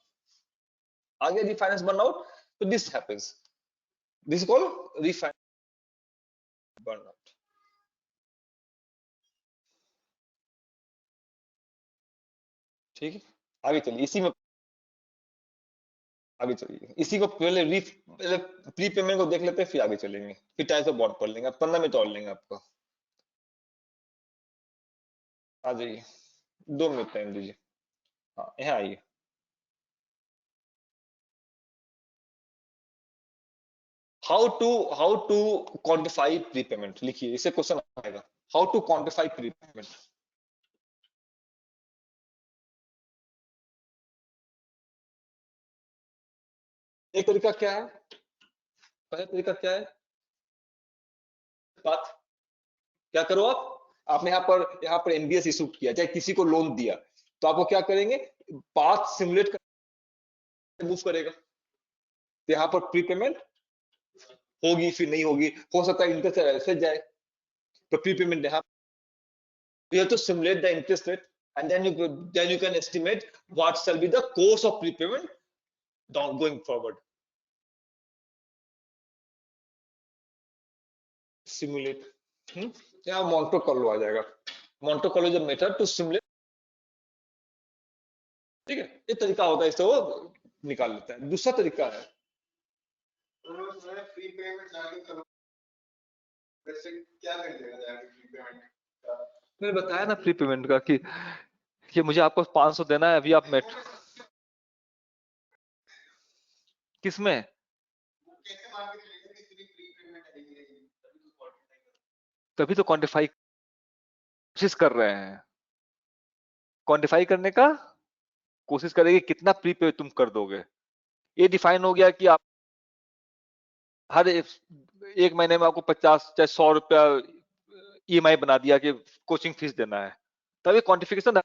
आगे रिफाइनेंस बर्नआउट, तो this happens, this is called refinance burnout. ठीक है, आगे चलिए, इसी में आगे चलिए, इसी को पहले प्री पेमेंट को देख लेते हैं, फिर आगे चलेंगे, फिर टाइम से बॉन्ड पढ़ लेंगे, 15 मिनट और लेंगे आपको। आ जाइए, 2 मिनट टाइम दीजिए। हाँ, यहाँ आइए। हाउ टू क्वांटिफाई प्रीपेमेंट, लिखिए, इसे क्वेश्चन आएगा। How to quantify prepayment. एक तरीका क्या है, पहला तरीका क्या है, बात क्या करो आपने यहाँ पर एनबीएस इशू किया, चाहे किसी को लोन दिया, तो आपको क्या करेंगे, पाथ सिमुलेट कर मूव करेगा। तो यहाँ पर प्रीपेमेंट होगी फिर नहीं होगी, हो सकता है इंटरेस्ट ऐसे जाए, तो प्रीपेमेंट यहाँ you have to simulate the interest rate, and then you can estimate what shall be the course of prepayment down going forward. Simulate, यहाँ Monte Carlo आ जाएगा। Monte Carlo is a method to simulate। ठीक है, ये तरीका होता है, इससे वो निकाल लेता है। दूसरा तरीका है, मैंने बताया ना प्री पेमेंट का कि मुझे आपको 500 देना है, अभी आप मेट किसमें, तभी तो क्वांटिफाई कोशिश कर रहे हैं, क्वांटिफाई करने का कोशिश करेंगे कितना प्रीपे तुम कर दोगे। ये डिफाइन हो गया कि आप हर एक महीने में आपको 50 चाहे 100 रुपया ईएमआई बना दिया कि कोचिंग फीस देना है, तभी क्वांटिफिकेशन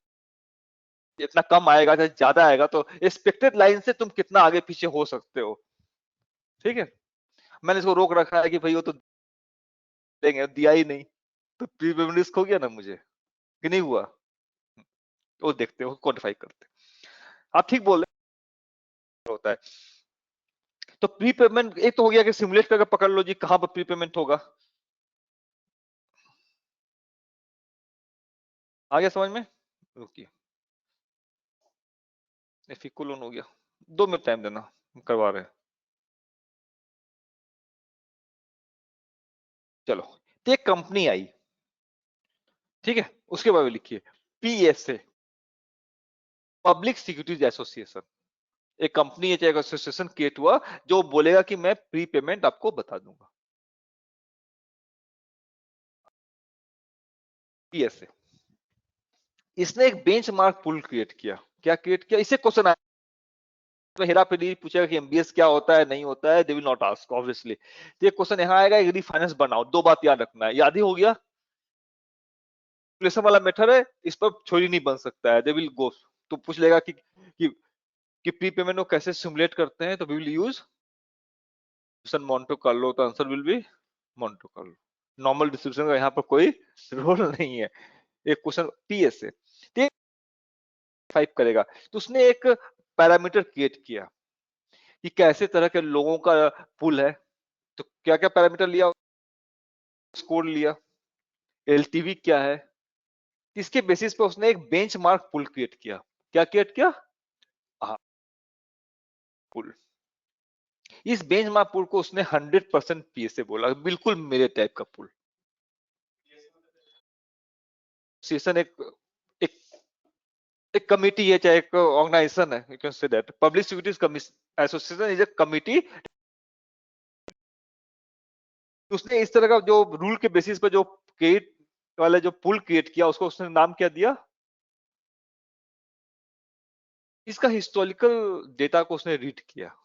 इतना कम आएगा चाहे ज्यादा आएगा, तो एक्सपेक्टेड लाइन से तुम कितना आगे पीछे हो सकते हो। ठीक है, मैंने इसको रोक रखा है कि भाई वो तो देंगे, दिया ही नहीं, तो प्रीपेमेंट रिस्क हो गया ना मुझे, कि नहीं हुआ, वो देखते हो, क्वांटिफाई करते। आप ठीक बोल रहे होता है। तो प्रीपेमेंट एक तो हो गया कि सिमुलेट करके पकड़ लो जी कहां पर प्रीपेमेंट होगा, आ गया समझ में। रुकिए, फिक्को लोन हो गया, 2 मिनट टाइम देना, करवा रहे हैं। चलो, तो एक कंपनी आई, ठीक है, उसके बारे में लिखिए, पीएसए, पब्लिक सिक्योरिटीज एसोसिएशन। एक कंपनी है चाहे एसोसिएशन क्रिएट हुआ जो बोलेगा कि मैं प्री पेमेंट आपको बता दूंगा। पीएसए, इसने एक बेंचमार्क पुल क्रिएट किया। क्या क्रिएट किया, इसे क्वेश्चन आया तो हेरा फेरी पूछेगा कि एमबीएस क्या होता है, नहीं होता है, they will not ask obviously. तो ये क्वेश्चन यहाँ आएगा, रिफाइनेंस बनाओ, दो बात याद रखना है, याद ही हो गया, वाला मेथड है, इस पर छोरी नहीं बन सकता है, दे विल गो। तो पूछ लेगा कि प्री पेमेंट को कैसे सिमुलेट करते हैं, तो we will use Monte Carlo, तो answer will be Monte Carlo। Normal distribution का यहाँ पर कोई रोल नहीं है। एक क्वेश्चन पीएस से 5 करेगा, तो उसने एक पैरामीटर क्रिएट किया कि कैसे तरह के लोगों का पुल है, तो क्या क्या पैरामीटर लिया, स्कोर लिया, एलटीवी क्या है, इसके बेसिस पे उसने एक बेंचमार्क पुल क्रिएट किया। क्या क्रिएट किया? हाँ, पुल। इस बेंचमार्क पुल को उसने 100% पीएसए बोला, बिल्कुल मेरे टाइप का पुल। सेशन एक एक एक कमिटी है, चाहे एक ऑर्गेनाइजेशन है, you can say that public securities association is a committee. उसने इस तरह का जो रूल के बेसिस पे जो क्रिएट वाले जो पुल क्रिएट किया, उसको उसने नाम क्या दिया? इसका हिस्टोरिकल डेटा को उसने रीड किया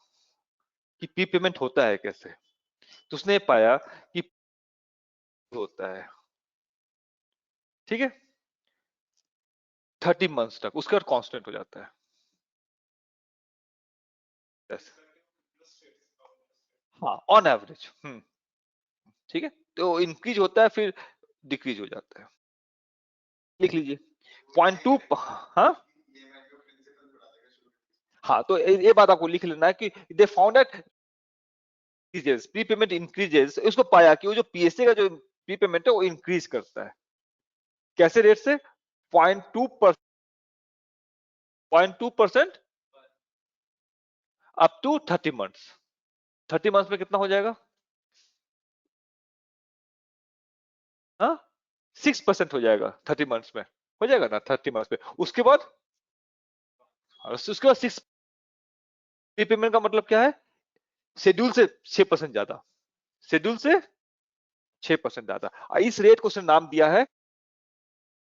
कि पी पेमेंट होता है कैसे, तो उसने पाया कि होता है, ठीक है, 30 मंथ्स तक, उसका कांस्टेंट हो जाता है। yes. हाँ, ऑन एवरेज। ठीक है, तो इंक्रीज होता है फिर डिक्रीज हो जाता है। लिख लीजिए 0.2। हाँ हाँ, तो ये बात आपको लिख लेना है कि they found that pre payment increases, उसको पाया कि वो जो पीएसए का जो प्री पेमेंट है वो इंक्रीज करता है। कैसे रेट से? 0.2% अप टू 30 मंथ्स। 30 मंथ्स में कितना हो जाएगा? हाँ, 6% हो जाएगा 30 मंथ्स में, हो जाएगा ना 30 मंथ्स में। उसके बाद 6 प्री पेमेंट का मतलब क्या है? शेड्यूल से 6% ज्यादा, शेड्यूल से 6% ज्यादा। इस रेट को उसने नाम दिया है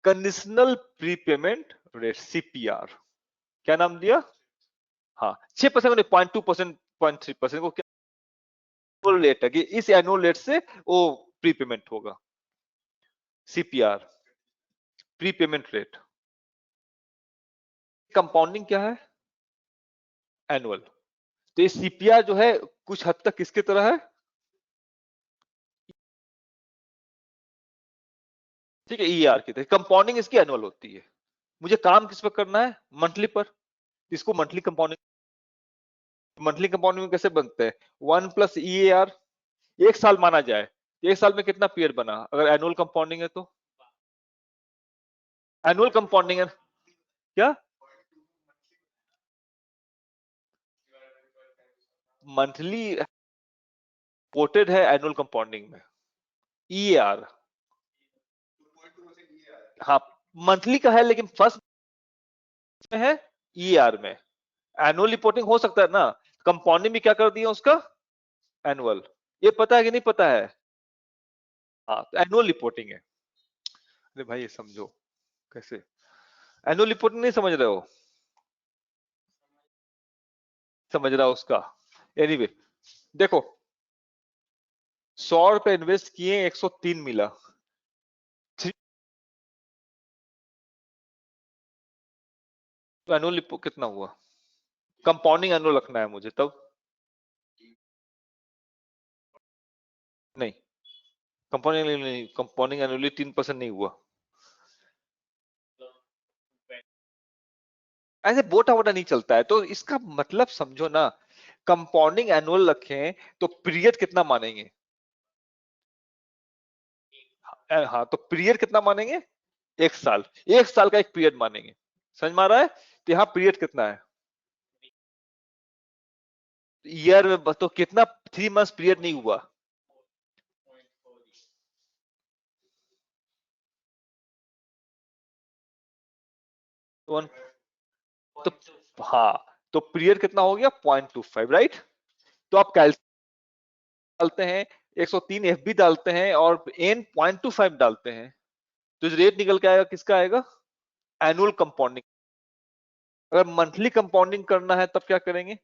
कंडीशनल प्रीपेमेंट रेट, सीपीआर। क्या नाम दिया? हाँ, 6% 0.2%, 0.3% को क्या एनुअल रेट है कि इस एनुअल रेट से वो प्रीपेमेंट होगा, सीपीआर, प्रीपेमेंट रेट। कंपाउंडिंग क्या है? एनुअल। तो ये सीपीआर जो है कुछ हद तक किसके तरह है? ठीक है, ईआर की तरह। कंपाउंडिंग इसकी एनुअल होती है। मुझे काम किस पर करना है? मंथली पर। इसको मंथली कंपाउंडिंग, मंथली कंपाउंडिंग कैसे बनते हैं? 1 प्लस ई ए आर, एक साल माना जाए, एक साल में कितना पीरियड बना अगर एनुअल कंपाउंडिंग है तो? एनुअल कंपाउंडिंग है क्या? मंथली कोटेड है एनुअल कंपाउंडिंग में, ई ए आर। हाँ, मंथली का है लेकिन फर्स्ट में है ई ए आर में। एनुअल रिपोर्टिंग हो सकता है ना, कंपाउंडिंग भी क्या कर दिया उसका? एनुअल। ये पता है कि नहीं पता है? हाँ, तो एनुअल रिपोर्टिंग है। अरे भाई ये समझो कैसे, एनुअल रिपोर्टिंग नहीं समझ रहे हो? समझ रहा हो उसका? एनीवे देखो, 100 रुपए इन्वेस्ट किए, 103 मिला। तो एनुअल कितना हुआ? कंपाउंडिंग एनुअल रखना है मुझे तब। नहीं, कंपाउंडिंग नहीं, कंपाउंडिंग एनुअली 3% नहीं हुआ। ऐसे बोटा वोटा नहीं चलता है, तो इसका मतलब समझो ना, कंपाउंडिंग एनुअल रखें तो पीरियड कितना मानेंगे? हाँ, तो पीरियड कितना मानेंगे? एक साल, एक साल का एक पीरियड मानेंगे। समझ में आ रहा है? तो यहाँ पीरियड कितना है? ईयर में तो कितना, 3 मंथ पीरियड नहीं हुआ। वन, तो हाँ, तो पीरियड कितना हो गया? 0.25, राइट। तो आप कैलकुलेट डालते हैं, 103 एफबी डालते हैं और एन 0.25 डालते हैं, तो रेट निकल के आएगा, किसका आएगा? Annual compounding. अगर मंथली कंपाउंडिंग करना है तब क्या करेंगे?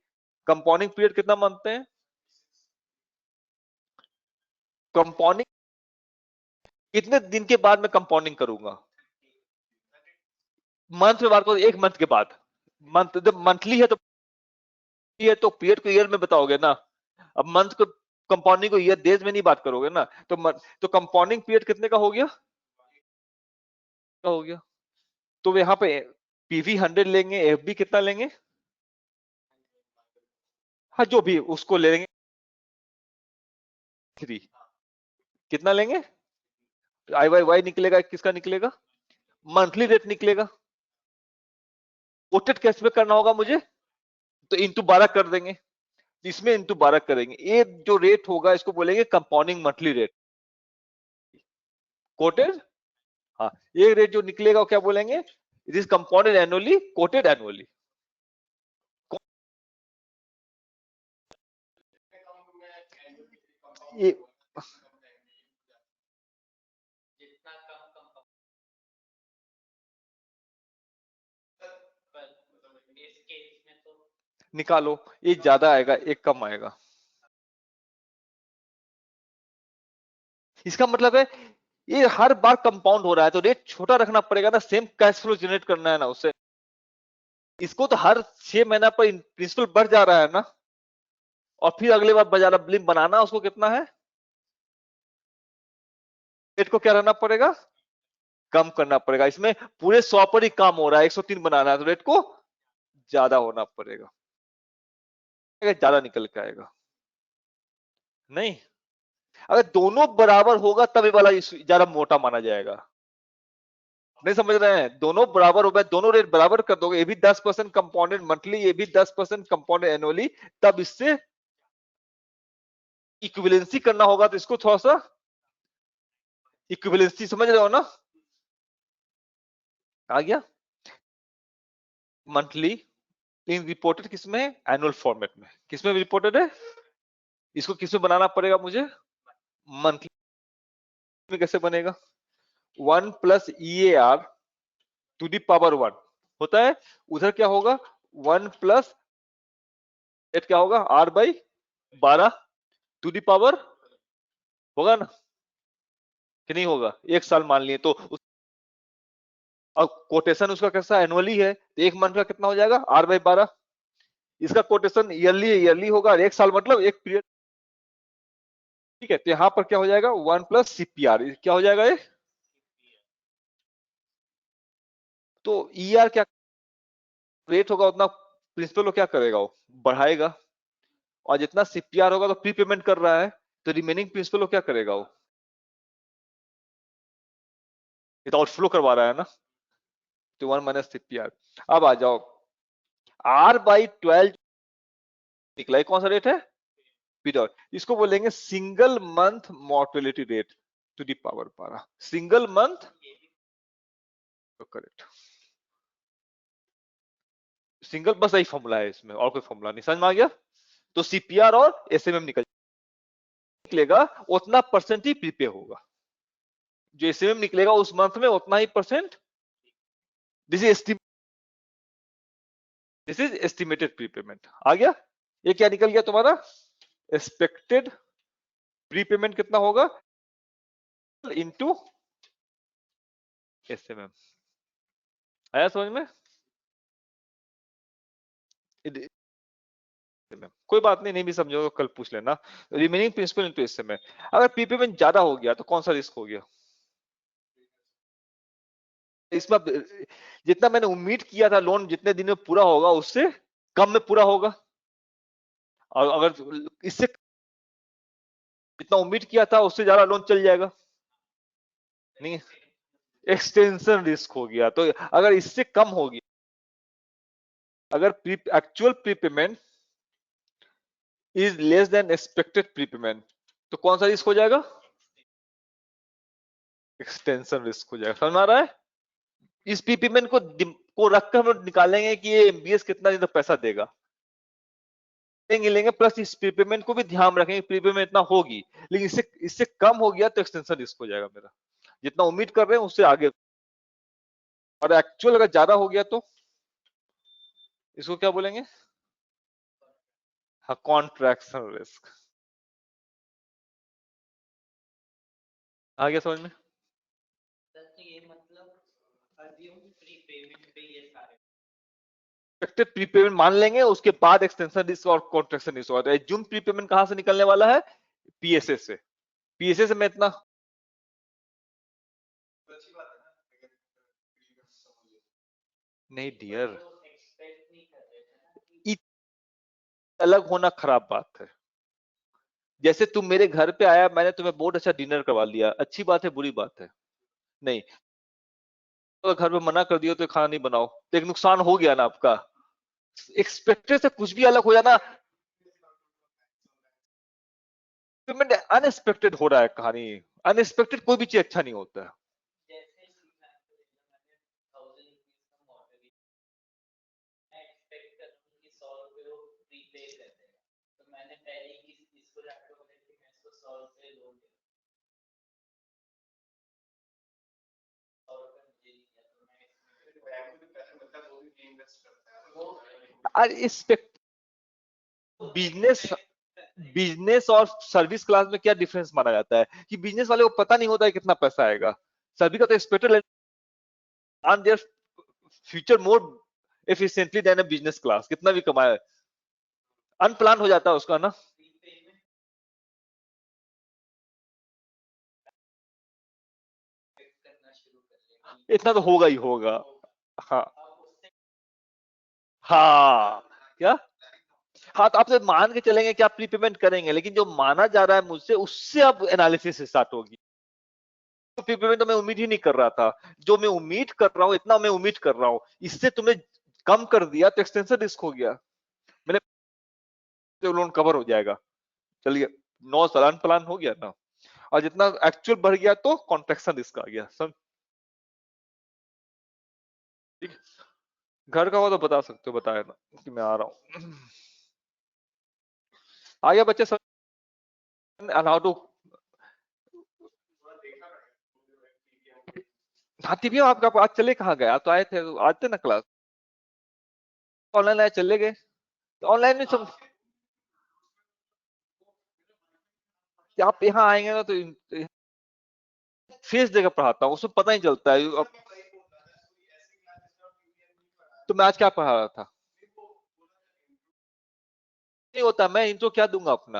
कंपाउंडिंग पीरियड कितना मानते हैं? कंपाउंडिंग कितने दिन के बाद मैं कंपाउंडिंग करूंगा? मंथ में बात करो, एक मंथ के बाद। मंथ जब मंथली है तो पीरियड को ईयर में बताओगे ना। अब मंथ को कंपाउंडिंग को ईयर डेज में नहीं बात करोगे ना, तो कंपाउंडिंग पीरियड कितने का हो गया, तो यहाँ पे पीवी 100 लेंगे, एफबी कितना लेंगे, हाँ जो भी उसको ले लेंगे 3, कितना लेंगे, आई वाई वाई निकलेगा, किसका निकलेगा, मंथली रेट निकलेगा, कोटेड कैश में करना होगा मुझे, तो इंटू 12 कर देंगे, इसमें इंटू 12 करेंगे, ये जो रेट होगा इसको बोलेंगे कंपाउंडिंग मंथली रेट, कोटेड, हाँ ये रेट जो निकलेगा वो क्या बोलेंगे, it is compounded annually, coated annually, ये जितना कम कम पर इस केस में तो निकालो, एक ज्यादा आएगा एक कम आएगा, इसका मतलब है ये हर बार कंपाउंड हो रहा है तो रेट छोटा रखना पड़ेगा ना, सेम कैश फ्लो जनरेट करना है ना उससे, इसको तो हर 6 महीना पर प्रिंसिपल बढ़ जा रहा है ना, और फिर अगले बार बाजार ब्लिम बनाना उसको कितना है, रेट को क्या रहना पड़ेगा, कम करना पड़ेगा, इसमें पूरे 100 पर ही काम हो रहा है, 103 बनाना है तो रेट को ज्यादा होना पड़ेगा, ज्यादा निकल के आएगा, नहीं अगर दोनों बराबर होगा तब ये वाला ज्यादा मोटा माना जाएगा, नहीं समझ रहे हैं, दोनों बराबर हो गए, दोनों रेट बराबर कर दोगे, ये भी 10% कंपाउंडेड मंथली, ये भी 10% कंपाउंडेड एनुअली, तब इससे इक्विवेलेंसी करना होगा, तो इसको थोड़ा सा इक्विवेलेंसी समझ रहे हो ना, आ गया, मंथली इन रिपोर्टेड किसमें, एनुअल फॉर्मेट में, किसमें रिपोर्टेड है, इसको किसमें बनाना पड़ेगा मुझे, मंथली में, कैसे बनेगा, 1 plus E A R to the power 1 होता है, उधर क्या होगा 1 प्लस क्या होगा r by 12 to the power, होगा ना कि नहीं होगा, एक साल मान लिए तो और कोटेशन उसका कैसा एनुअली है, तो एक मंथ का कितना हो जाएगा आर बाई 12, इसका कोटेशन ईयरली होगा, एक साल मतलब एक पीरियड, ठीक है, तो यहाँ पर क्या हो जाएगा 1 प्लस सीपीआर, क्या हो जाएगा ये, तो ई आर क्या रेट होगा उतना प्रिंसिपल को क्या करेगा, वो बढ़ाएगा, और जितना सीपीआर होगा तो प्री पेमेंट कर रहा है, तो रिमेनिंग प्रिंसिपल को क्या करेगा, वो ये तो आउटफ्लो करवा रहा है ना, तो 1 माइनस सीपीआर, अब आ जाओ आर बाई 12 निकला, ये कौन सा रेट है, पीरियड, इसको बोलेंगे single month mortality rate to the power 12, single month, correct, single, बस यही फॉर्मूला है इसमें, और कोई फॉर्मूला नहीं, समझ में आ गया, तो सीपीआर और एसएमएम निकलेगा, उतना परसेंट ही प्रीपे होगा, जो एसएमएम निकलेगा उस मंथ में उतना ही percent, this is estimated prepayment, आ गया, ये क्या निकल गया तुम्हारा, एक्सपेक्टेड प्रीपेमेंट कितना होगा इनटू एसएमएम, आया समझ में, कोई बात नहीं, नहीं भी समझो कल पूछ लेना, रिमेनिंग प्रिंसिपल इनटू एसएमएम, अगर प्रीपेमेंट ज्यादा हो गया तो कौन सा रिस्क हो गया, इसमें जितना मैंने उम्मीद किया था लोन जितने दिन में पूरा होगा उससे कम में पूरा होगा, और अगर इससे जितना उम्मीद किया था उससे ज्यादा लोन चल जाएगा, नहीं एक्सटेंशन रिस्क हो गया, तो अगर इससे कम हो गया, अगर actual prepayment is less than expected prepayment, तो कौन सा रिस्क हो जाएगा, एक्सटेंशन रिस्क हो जाएगा, समझ में आ रहा है, इस प्रीपेमेंट को रखकर हम लोग निकालेंगे कि ये एमबीएस कितना दिन तक पैसा देगा, लेंगे प्लस इस प्रीपेमेंट को भी ध्यान रखेंगे, प्रीपेमेंट इतना होगी, लेकिन इससे इससे कम हो गया तो एक्सटेंशन रिस्क हो जाएगा मेरा, जितना उम्मीद कर रहे हैं उससे आगे, और एक्चुअल अगर ज्यादा हो गया तो इसको क्या बोलेंगे, हाँ कॉन्ट्रैक्शन रिस्क, आ गया समझ में, तो ये मतलब अज्यूम प्रीपेमेंट पे ये सारे एक्सपेक्टेड प्रीपेमेंट मान लेंगे, उसके बाद एक्सटेंशन रिस्क और कॉन्ट्रैक्शन रिस्क होगा, एज्यूम प्रीपेमेंट कहां से निकलने वाला है, पीएसए से, पीएसए से मैं इतना नहीं डियर, वो एक्सपेक्ट नहीं कर रहे थे ना कि अलग होना खराब बात है। जैसे तुम मेरे घर पे आया, मैंने तुम्हें बहुत अच्छा डिनर करवा लिया, अच्छी बात है बुरी बात है? नहीं। तो घर में मना कर दिया तो खाना नहीं बनाओ, तो एक नुकसान हो गया ना आपका। एक्सपेक्टेड से कुछ भी अलग हो जाना, अनएक्सपेक्टेड हो रहा है कहानी। अनएक्सपेक्टेड कोई भी चीज अच्छा नहीं होता है। जैसे ₹1000 का मॉडल मैं एक्सपेक्ट कर रहा हूँ कि ₹100 वो प्रीपे कर देगा, तो मैंने पहले ही इसको जाके बोला कि मैं इसको ₹100 लोन दे ₹100 मुझे नहीं दिया, तो मैं बिजनेस बिजनेस और सर्विस क्लास में क्या डिफरेंस माना जाता है कि बिजनेस वाले को पता नहीं होता है कितना पैसा आएगा। सभी का तो expected earn their future more efficiently than a business class, कितना भी कमाए अनप्लान हो जाता है उसका ना। प्रीपेमेंट करना शुरू कर लेंगे। इतना तो होगा ही होगा। हाँ अब उससे हाँ। क्या? हाँ तो आप तो मान के चलेंगे कि आप प्रीपेमेंट करेंगे, लेकिन जो माना जा रहा है मुझसे उससे अब एनालिसिस स्टार्ट होगी। तो प्रीपेमेंट तो मैं उम्मीद ही नहीं कर रहा था, जो मैं उम्मीद कर रहा हूँ इतना मैं उम्मीद कर रहा हूँ, इससे तुमने कम कर दिया तो एक्सटेंशन रिस्क हो गया। मैंने लोन कवर हो जाएगा, चलिए 9 साल अनप्लान हो गया ना, और जितना एक्चुअल बढ़ गया तो कॉन्ट्रैक्शन रिस्क आ गया सब। ठीक। घर का हो तो बता सकते हो, बताया ना कि मैं आ रहा हूँ। आ गया बच्चे सब। How to. हाँ टीवी आपका आज चले कहाँ गए? आप तो आए थे, आते ना क्लास, ऑनलाइन आए चले गए, तो ऑनलाइन में सब आप यहाँ आएंगे ना तो फेस देकर पढ़ाता हूँ, उसमें पता ही चलता है अब। तो मैं आज क्या पढ़ा रहा था? नहीं होता, मैं इंट्रो क्या दूंगा अपना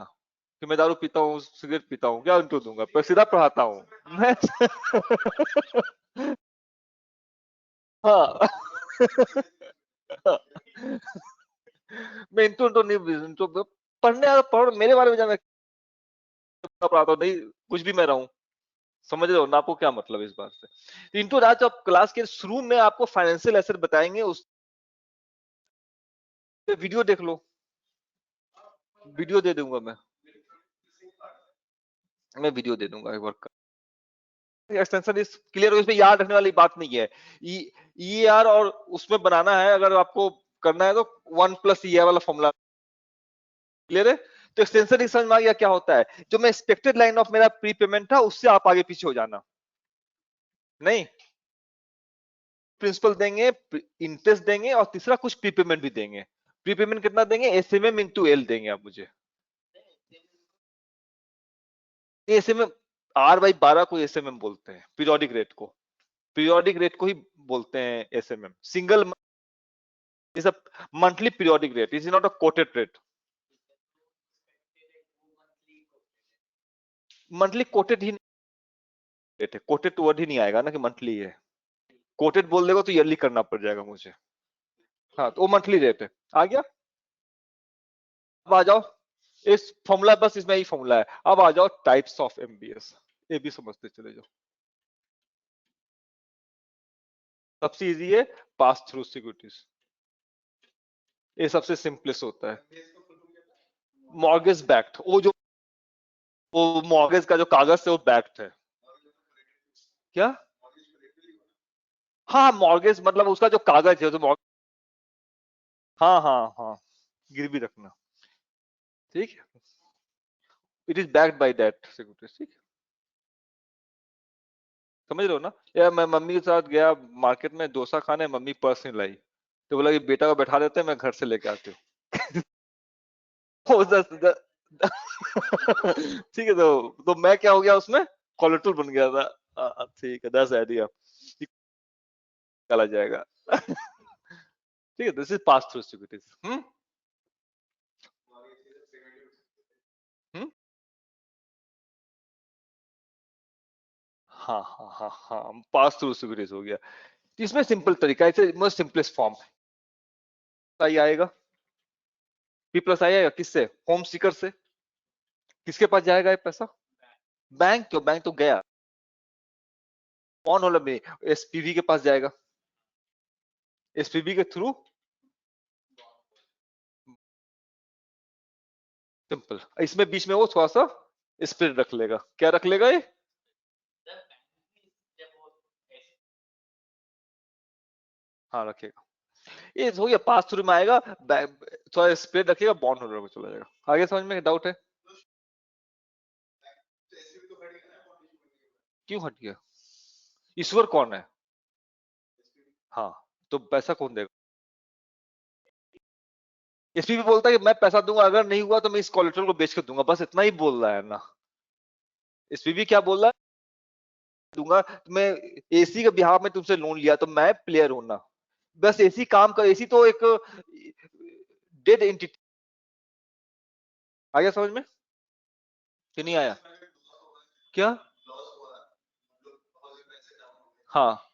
कि मैं दारू पीता हूँ सिगरेट पीता हूँ, क्या इंट्रो दूंगा? पर सीधा पढ़ाता हूँ मैं। हाँ। मैं इंट्रो तो नहीं, इंट्रो पढ़ने आ पढ़, मेरे बारे में जानना पढ़ाता हूँ नहीं, कुछ भी मैं रहूं, समझ रहे हो ना? आपको क्या मतलब इस बात से? इंट्रो आज आप क्लास के शुरू में आपको फाइनेंशियल एसेट बताएंगे, उस वीडियो देख लो, वीडियो दे दूंगा मैं वीडियो दे दूंगा एक बार। एक्सटेंशन इज क्लियर, इसमें याद रखने वाली बात नहीं है। ई आर और उसमें बनाना है, अगर आपको करना है तो 1 + ई वाला फॉर्मूला क्लियर है। तो एक्सटेंशन समझ में आ गया क्या होता है? जो मैं एक्सपेक्टेड लाइन ऑफ मेरा प्री पेमेंट था उससे आप आगे पीछे हो जाना नहीं, प्रिंसिपल देंगे, इंटरेस्ट देंगे, और तीसरा कुछ प्री पेमेंट भी देंगे। प्री पेमेंट कितना देंगे? एसएमएम इंटू एल देंगे आप मुझे। एसएमएम R/12 को एसएमएम बोलते हैं, पीरियोडिक रेट को, पीरियोडिक रेट को ही बोलते हैं SMM. Single is a monthly periodic rate, it is not a quoted rate. Monthly coated he rate है, कोटेड वर्ड ही नहीं आएगा ना कि मंथली है। कोटेड बोल देगा तो ईयरली करना पड़ जाएगा मुझे। हाँ तो वो मंथली रेट है। आ गया? अब आ जाओ इस फॉर्मूला, बस इसमें ही फॉर्मूला है। अब आ जाओ टाइप्स ऑफ एमबीएस, ये भी समझते चले जाओ। सबसे इजी है पास थ्रू सिक्योरिटीज, ये सबसे सिंपलेस्ट होता है। मॉर्गेज बैक्ड, वो मॉर्गेज का जो कागज है वो बैक्ड है। क्या? हाँ मॉर्गेज मतलब उसका जो कागज है तो हाँ हाँ हाँ, गिरवी रखना, ठीक है। It is backed by that securities, ठीक है। समझ रहे हो ना? यार मैं मम्मी के साथ गया मार्केट में डोसा खाने, मम्मी पर्स नहीं लाई, तो बोला कि बेटा को बैठा देते हैं, मैं घर से लेके आती हूँ। वो ठीक है, तो मैं क्या हो गया उसमें? कोलेटरल बन गया था। ठीक है, 10 आइडिया निकाला जाएगा। ठीक है, this is pass through securities. हम्म। हाँ हाँ हाँ हाँ, पास थ्रू सिक्योरिटीज हो गया। इसमें सिंपल तरीका है, मोस्ट सिंपलेस्ट फॉर्म आई आएगा, पी प्लस आई आएगा किससे, होम सीकर से। किसके पास जाएगा ये पैसा, बैंक तो गया, कौन होल्डर में, एसपीवी के पास जाएगा, एसपीवी के थ्रू, सिंपल। इसमें बीच में वो थोड़ा सा स्प्रेड रख लेगा, क्या रख लेगा ये, हाँ रखेगा, ये हो गया पास थ्रू में आएगा, थोड़ा स्प्रेड रखेगा, बॉन्ड होल्डर में चला जाएगा। आगे समझ में डाउट है, क्यों हट गया, ईश्वर कौन है, हाँ तो पैसा कौन देगा, एसपीबी बोलता है कि मैं पैसा दूंगा, अगर नहीं हुआ तो मैं इस कोलेटरल को बेच कर दूंगा, बस इतना ही बोल रहा है ना। एसपीबी क्या बोल रहा है, दूंगा मैं, एसी के बिहाफ में तुमसे लोन लिया तो मैं प्लेयर हूं ना, बस एसी काम कर, एसी तो एक डेड एंटिटी। आ गया समझ में कि नहीं आया, क्या, हाँ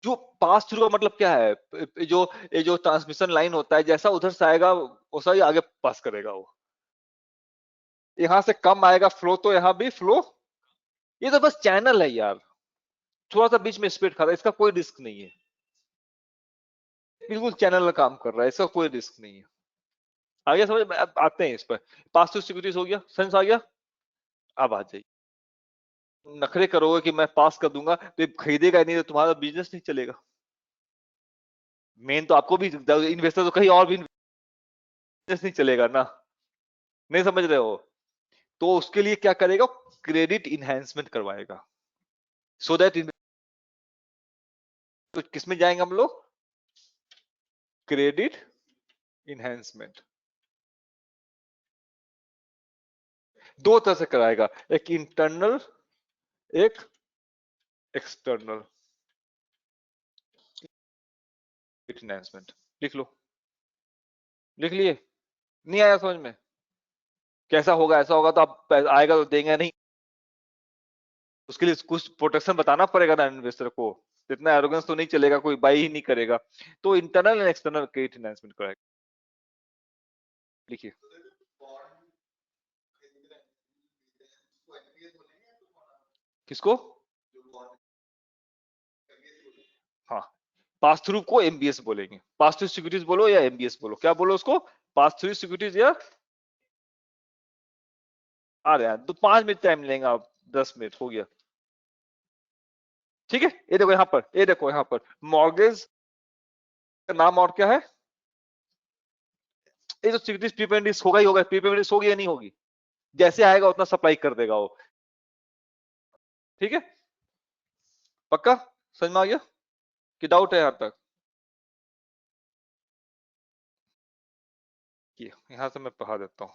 जो पास थ्रू का मतलब क्या है, जो ये जो ट्रांसमिशन लाइन होता है, जैसा उधर से आएगा वैसा ही आगे पास करेगा वो, यहाँ से कम आएगा फ्लो तो यहाँ भी फ्लो, ये तो बस चैनल है यार, थोड़ा सा बीच में स्पीड खा रहा है, इसका कोई रिस्क नहीं है, बिल्कुल चैनल का काम कर रहा है, इसका कोई रिस्क नहीं है। आगे समझ में, अब आते हैं इस पर, पास थ्रू सिक्योरिटीज हो गया, सेंस आ गया, अब आ जाइए, नखरे करोगे कि मैं पास कर दूंगा तो ये खरीदेगा ही नहीं, तो तुम्हारा बिजनेस नहीं चलेगा, मेन तो आपको भी, इन्वेस्टर तो कहीं और भी बिजनेस नहीं चलेगा ना, नहीं समझ रहे हो, तो उसके लिए क्या करेगा, क्रेडिट इनहेंसमेंट करवाएगा, सो दैट तो किसमें जाएंगे हम लोग, क्रेडिट इनहेंसमेंट, दो तरह से कराएगा, एक इंटरनल एक एक्सटर्नल इनहेंसमेंट, लिख लो, लिख लिए, नहीं आया समझ में, कैसा होगा, ऐसा होगा तो आप आएगा तो देंगे नहीं, उसके लिए कुछ प्रोटेक्शन बताना पड़ेगा ना इन्वेस्टर को, इतना एरोगेंस तो नहीं चलेगा, कोई बाई ही नहीं करेगा, तो internal and external credit enhancement कराएगा, लिखिए, किसको, हाँ पास थ्रू को एमबीएस बोलेंगे, पास थ्रू सिक्योरिटीज बोलो या एमबीएस बोलो, क्या बोलो उसको, पास थ्रू सिक्योरिटीज या, आ रहे हैं तो 5 मिनट टाइम लेंगे आप, 10 मिनट हो गया, ठीक है। ये देखो यहाँ पर, ये देखो यहाँ पर मॉर्गेज का नाम और क्या है, ये जो सिक्योरिटीज प्रीपेमेंट रिस्क होगा ही होगा, प्रीपेमेंट रिस्क होगी या नहीं होगी, जैसे आएगा उतना सप्लाई कर देगा वो, ठीक है, पक्का समझ में आ गया कि डाउट है यहाँ तक, यहाँ से मैं पढ़ा देता हूँ,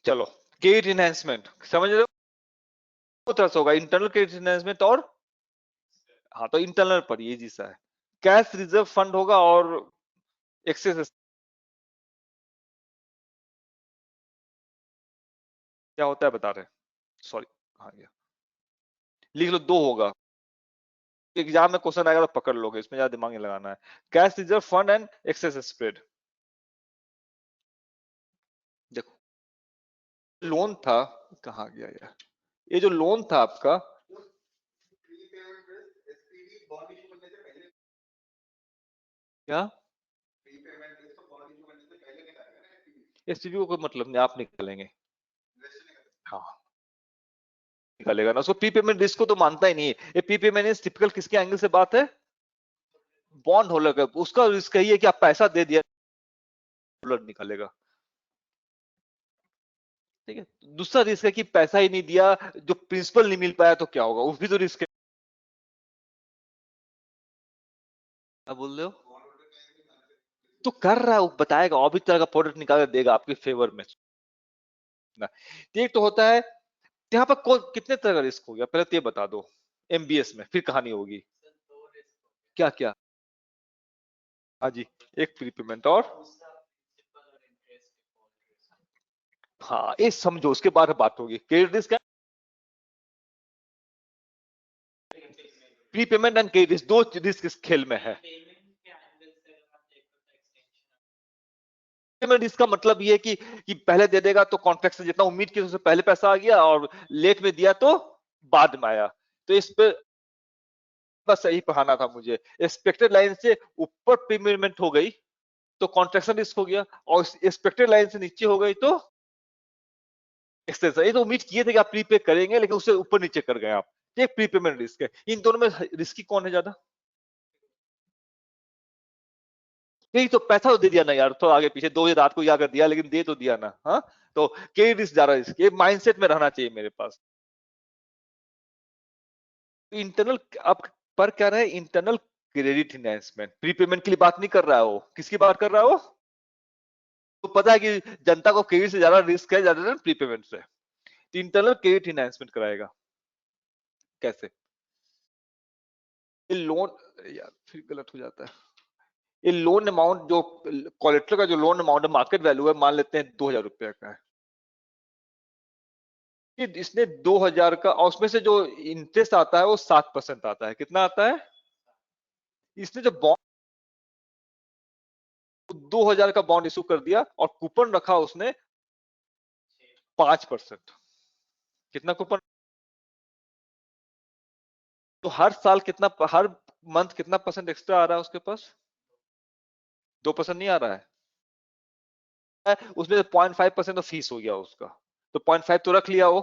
चलो क्रेडिट इनहेंसमेंट समझ रहे हो, दो तरह से होगा, इंटरनल क्रेडिट इनहेंसमेंट और, हाँ तो इंटरनल पर ये जैसा है, कैश रिजर्व फंड होगा और एक्सेस, क्या होता है बता रहे, सॉरी, हाँ गया, लिख लो, दो होगा, एग्जाम में क्वेश्चन आएगा तो पकड़ लोगे, इसमें ज्यादा दिमाग नहीं लगाना है, cash reserve fund and excess spread, देखो लोन था, कहाँ गया यार, ये जो लोन था आपका, क्या, एसपीवी को कोई मतलब नहीं, आप निकालेंगे, हाँ निकालेगा ना उसको, प्री पेमेंट रिस्क को तो मानता ही नहीं है, ये प्री पेमेंट टिपिकल किसके एंगल से बात है, बॉन्ड होल्डर का, उसका रिस्क यही है कि आप पैसा दे दिया, होल्डर निकालेगा, ठीक है। दूसरा रिस्क है कि पैसा ही नहीं दिया, जो प्रिंसिपल नहीं मिल पाया तो क्या होगा, वो भी तो रिस्क है, क्या बोल रहे हो, तो कर रहा है वो बताएगा, और भी तरह का प्रोडक्ट निकाल के देगा आपके फेवर में ना, एक तो होता है, यहाँ पर कितने तरह का रिस्क हो गया, पहले तो ये बता दो, एमबीएस में फिर कहानी होगी, क्या क्या, हाँ जी, एक प्रीपेमेंट और हाँ, ये समझो, उसके बाद बात होगी। Credit risk, prepayment and credit risk, दो रिस्क इस खेल में है। पेमेंट इसका मतलब ये है कि पहले दे देगा तो कॉन्ट्रैक्ट से जितना उम्मीद की उससे पहले पैसा आ गया, और लेट में दिया तो बाद में आया। तो इस पे बस सही पढ़ाना था मुझे। एक्सपेक्टेड लाइन से ऊपर प्रीपेमेंट हो गई तो कॉन्ट्रैक्शन रिस्क हो गया, और एक्सपेक्टेड लाइन से नीचे हो गई तो एक्सटेंशन। ये तो उम्मीद किए थे कि आप प्रीपे करेंगे, लेकिन उससे ऊपर नीचे कर गए आप। ये प्रीपेमेंट रिस्क है। इन दोनों में रिस्की कौन है ज्यादा? यही तो, पैसा तो दे दिया ना यार, तो आगे पीछे 2 रात को या कर दिया, लेकिन दे तो दिया ना। हाँ, तो के रिस्क ज्यादा, रिस्क ये माइंडसेट में रहना चाहिए मेरे पास। इंटरनल, आप पर क्या रहे, इंटरनल क्रेडिट इनहेंसमेंट। प्रीपेमेंट के लिए बात नहीं कर रहा है वो, किसकी बात कर रहा है वो? तो पता है कि जनता को क्रेडिट से ज्यादा रिस्क है, ज्यादा प्रीपेमेंट से। तो इंटरनल क्रेडिट इनहेंसमेंट कराएगा कैसे? ये लोन, यार फिर गलत हो जाता है। ये लोन अमाउंट जो कोलेटरल का जो लोन अमाउंट है, मार्केट वैल्यू है, मान लेते हैं 2000 रुपए का है। इसने 2000 का, और उसमें से जो इंटरेस्ट आता है वो 7% आता है। कितना आता है? इसने जो बॉन्ड 2000 का बॉन्ड इशू कर दिया, और कूपन रखा उसने 5%। कितना कूपन? तो हर साल कितना, हर मंथ कितना परसेंट एक्स्ट्रा आ रहा है उसके पास? 2% नहीं आ रहा है। उसमें से 0.5% तो फीस हो गया उसका, तो 0.5 तो रख लिया वो,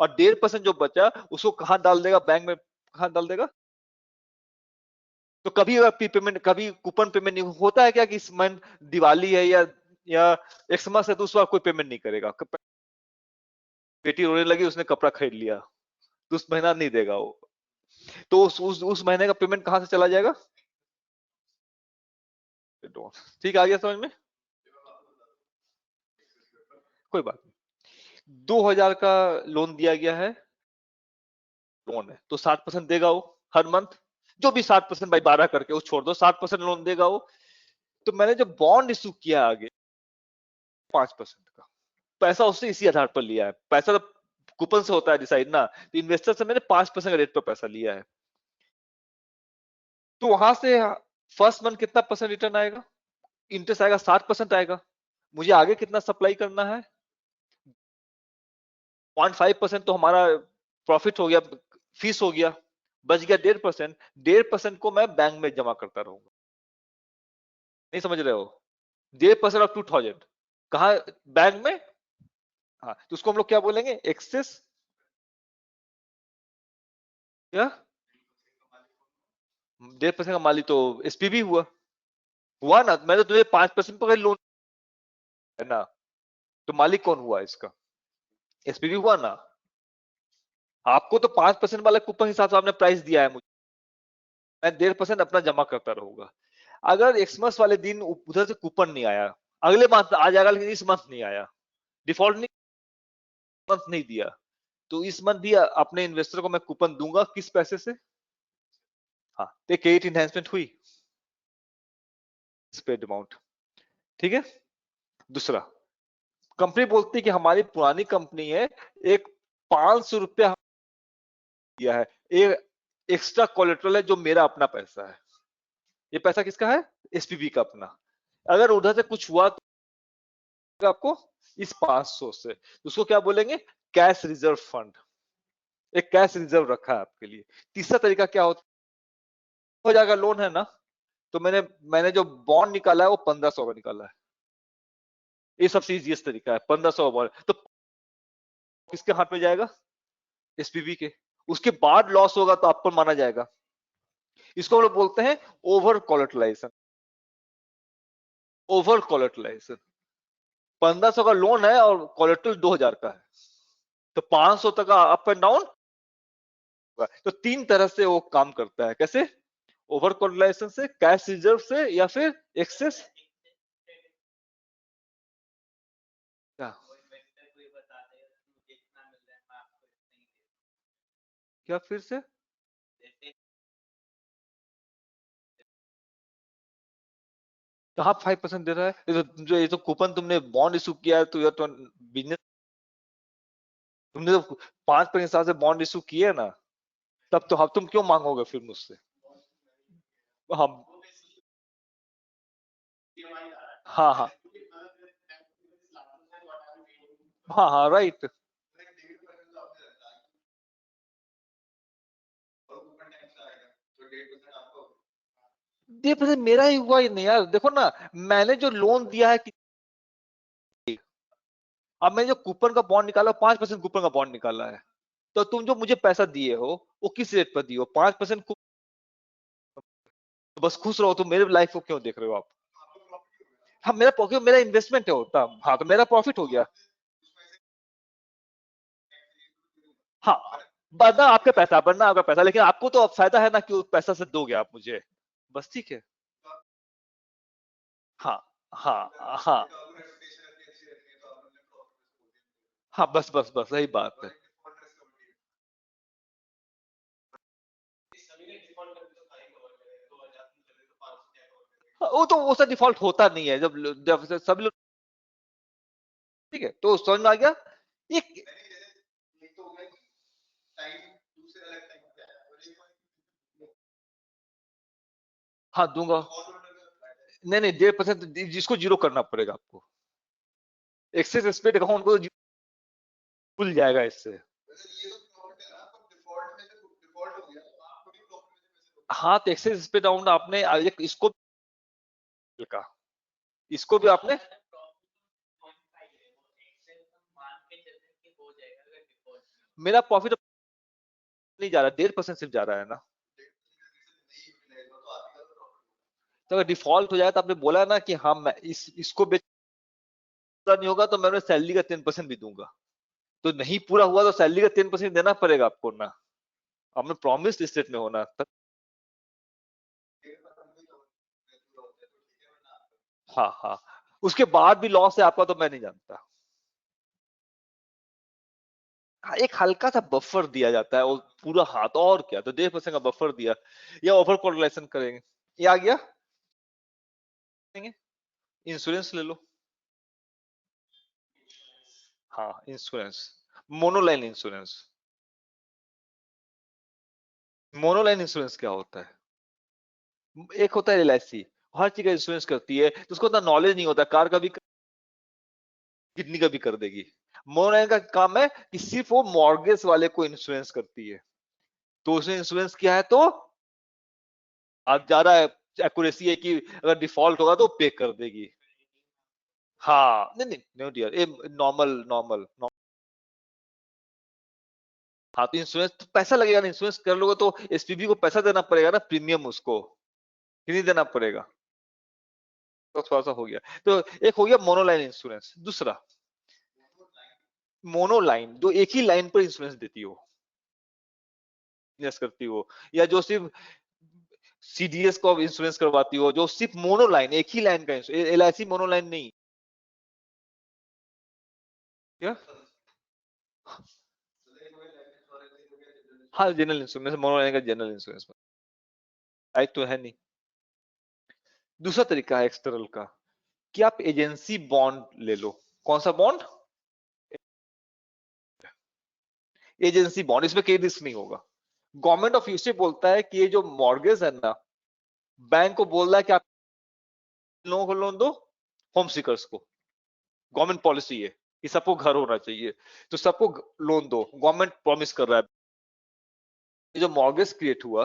और 1.5% जो बचा उसको कहाँ डाल देगा? बैंक में। कहाँ डाल देगा? तो कभी अगर प्रीपेमेंट, कभी कूपन पेमेंट नहीं होता है क्या, कि इस मंथ दिवाली है या एक्समस है तो उस बार कोई पेमेंट नहीं करेगा? बेटी रोने लगी, उसने कपड़ा खरीद लिया, तो उस महीना नहीं देगा वो। तो उस महीने का पेमेंट कहाँ से चला जाएगा? ठीक, आ गया समझ में? कोई बात नहीं। 2000 का लोन दिया गया है, लोन है तो 7% देगा वो हर मंथ। जो भी 7% बाई 12 करके वो छोड़ दो, 7% लोन देगा वो। तो मैंने जो बॉन्ड इशू किया आगे 5% का, पैसा उससे इसी आधार पर लिया है। पैसा तो कूपन से होता है डिसाइड ना, तो इन्वेस्टर से मैंने 5% रेट पर पैसा लिया है। तो वहां से फर्स्ट मंथ कितना परसेंट रिटर्न आएगा? इंटरेस्ट आएगा 7% आएगा। मुझे आगे कितना सप्लाई करना है? 0.5% तो हमारा प्रॉफिट हो गया, फीस हो गया, बच गया 1.5%। 1.5% को मैं बैंक में जमा करता रहूंगा। नहीं समझ रहे हो? 1.5% ऑफ 2000 कहा? बैंक में। हाँ, तो उसको हम लोग क्या बोलेंगे? एक्सेस, क्या? 1.5% का मालिक तो एसपीबी हुआ। हुआ ना, मैं तो तुझे 5% पर लोन है ना, तो मालिक कौन हुआ इसका? एसपीबी हुआ ना। आपको तो 5% वाला कूपन हिसाब से आपने प्राइस दिया है मुझे, मैं 1.5% अपना जमा करता रहूंगा। अगर एक्समस वाले दिन उधर से कूपन नहीं आया, अगले मंथ आ जाएगा, लेकिन इस मंथ नहीं आया, डिफॉल्ट नहीं, मंथ नहीं दिया, तो इस मंथ भी अपने इन्वेस्टर को मैं कूपन दूंगा। किस पैसे से? हाँ, तो क्रेडिट इनहेंसमेंट हुई, स्पेड अमाउंट। ठीक है। दूसरा, कंपनी बोलती है कि हमारी पुरानी कंपनी है, एक 500 रुपया दिया है, एक एक्स्ट्रा कोलेटरल है जो मेरा अपना पैसा है। ये पैसा किसका है? एसपीबी का अपना। अगर उधर से कुछ हुआ तो आपको इस 500 से, तो उसको क्या बोलेंगे? Cash reserve fund. एक कैश रिजर्व रखा है आपके लिए। तीसरा तरीका क्या होता हो जाएगा? लोन है ना, तो मैंने जो बॉन्ड निकाला है वो 1500 का निकाला है। ये सबसे इजीएस्ट तरीका है, 1500 बॉन्ड। तो किसके हाथ में जाएगा? एसपीबी के। उसके बाद लॉस होगा तो आप पर माना जाएगा। इसको हम लोग बोलते हैं ओवर कोलेटरलाइजेशन। ओवर कोलेटरलाइजेशन। 1500 का लोन है और कोलेटरल 2000 का है, तो 500 तक का अप एंड डाउन होगा। तो 3 तरह से वो काम करता है। कैसे? ओवर कोलेटरलाइजेशन से, कैश रिजर्व से, या फिर एक्सेस। क्या? क्या फिर से? कहाँ 5% दे रहा है? ये तो कूपन तुमने बॉन्ड इशू किया है, तो यार तो बिजनेस तुमने तो 5% हिसाब से बॉन्ड इशू किए ना, तब तो तुम क्यों मांगोगे फिर मुझसे? हम हाँ हाँ हाँ हाँ राइट। 1% मेरा ही हुआ ही नहीं यार, देखो ना, मैंने जो लोन दिया है अब मैंने जो कूपन का बॉन्ड निकाला 5% कूपन का बॉन्ड निकाला है, तो तुम जो मुझे पैसा दिए हो वो किस रेट पर दिए हो? 5%। बस खुश रहो, तुम मेरे लाइफ को क्यों देख रहे हो आप? हाँ मेरा पॉकेट, मेरा इन्वेस्टमेंट है होता, हाँ तो मेरा प्रॉफिट हो गया। हाँ बनना आपका पैसा, बनना आपका पैसा, लेकिन आपको तो अब फायदा है ना कि उस पैसा से दोगे आप मुझे, बस ठीक है। हाँ हाँ हाँ हाँ बस बस बस यही बात है। हाँ, वो तो वो सब डिफॉल्ट होता नहीं है, जब सब लोग, ठीक है तो समझ में आ गया। ये हाँ दूंगा। नहीं नहीं 1.5% जिसको जीरो करना पड़ेगा आपको, एक्सेस स्पेड अकाउंट को खुल जाएगा इससे। हाँ तो एक्सेस स्पेड अकाउंट आपने का इसको भी आपने, मेरा प्रॉफिट नहीं जा रहा, 1.5% सिर्फ जा रहा है ना। तो अगर डिफॉल्ट हो जाए तो आपने बोला ना कि हाँ मैं इसको बेचा नहीं होगा तो मैं सैलरी का 10% भी दूंगा, तो नहीं पूरा हुआ तो सैलरी का 10% देना पड़ेगा आपको ना, आपने प्रॉमिस स्टेट में होना तब। हाँ हाँ, उसके बाद भी लॉस है आपका तो मैं नहीं जानता। हाँ, एक हल्का सा बफर दिया जाता है, वो पूरा हाथ और क्या, तो 1.5% का बफर दिया, या ओवर कोरिलेशन करेंगे, ये आ गया। इंश्योरेंस ले लो। हाँ इंश्योरेंस, मोनोलाइन इंश्योरेंस। मोनोलाइन इंश्योरेंस क्या होता है? एक होता है एलआईसी, हर चीज का इंश्योरेंस करती है, तो उसको उतना नॉलेज नहीं होता, कार का भी किडनी का भी कर देगी। मोनोलाइन का काम है कि सिर्फ वो मॉर्गेज वाले को इंश्योरेंस करती है, तो उसने इंश्योरेंस किया है तो आप ज्यादा एक्यूरेसी है कि अगर डिफॉल्ट होगा तो पे कर देगी। हाँ नहीं नहीं नो डियर, ये नॉर्मल नॉर्मल। हाँ तो इंश्योरेंस तो पैसा लगेगा ना, इंश्योरेंस कर लोगे तो एसपीबी को पैसा देना पड़ेगा ना, प्रीमियम उसको, कि नहीं देना पड़ेगा? तो थोड़ा सा हो गया, तो एक हो गया मोनोलाइन इंश्योरेंस। दूसरा मोनोलाइन, जो एक ही लाइन पर इंश्योरेंस देती हो, करती हो, या जो सिर्फ सीडीएस को इंश्योरेंस करवाती हो, जो सिर्फ मोनोलाइन एक ही लाइन का इंश्योरेंस, एलआईसी मोनोलाइन नहीं। क्या? हाँ जनरल इंश्योरेंस, मोनोलाइन का जनरल इंश्योरेंस लाइक तो है नहीं। दूसरा तरीका है एक्सटर्नल का, कि आप एजेंसी बॉन्ड ले लो। कौन सा बॉन्ड? एजेंसी बॉन्ड, इसमें कोई रिस्क नहीं होगा। गवर्नमेंट ऑफ यूएसए बोलता है कि ये जो मॉर्गेज है ना, बैंक को बोल रहा है कि आप लोगों को लोन दो, होम सीकर्स को, गवर्नमेंट पॉलिसी है कि सबको घर होना चाहिए, तो सबको लोन दो, गवर्नमेंट प्रॉमिस कर रहा है। ये जो मॉर्गेज क्रिएट हुआ,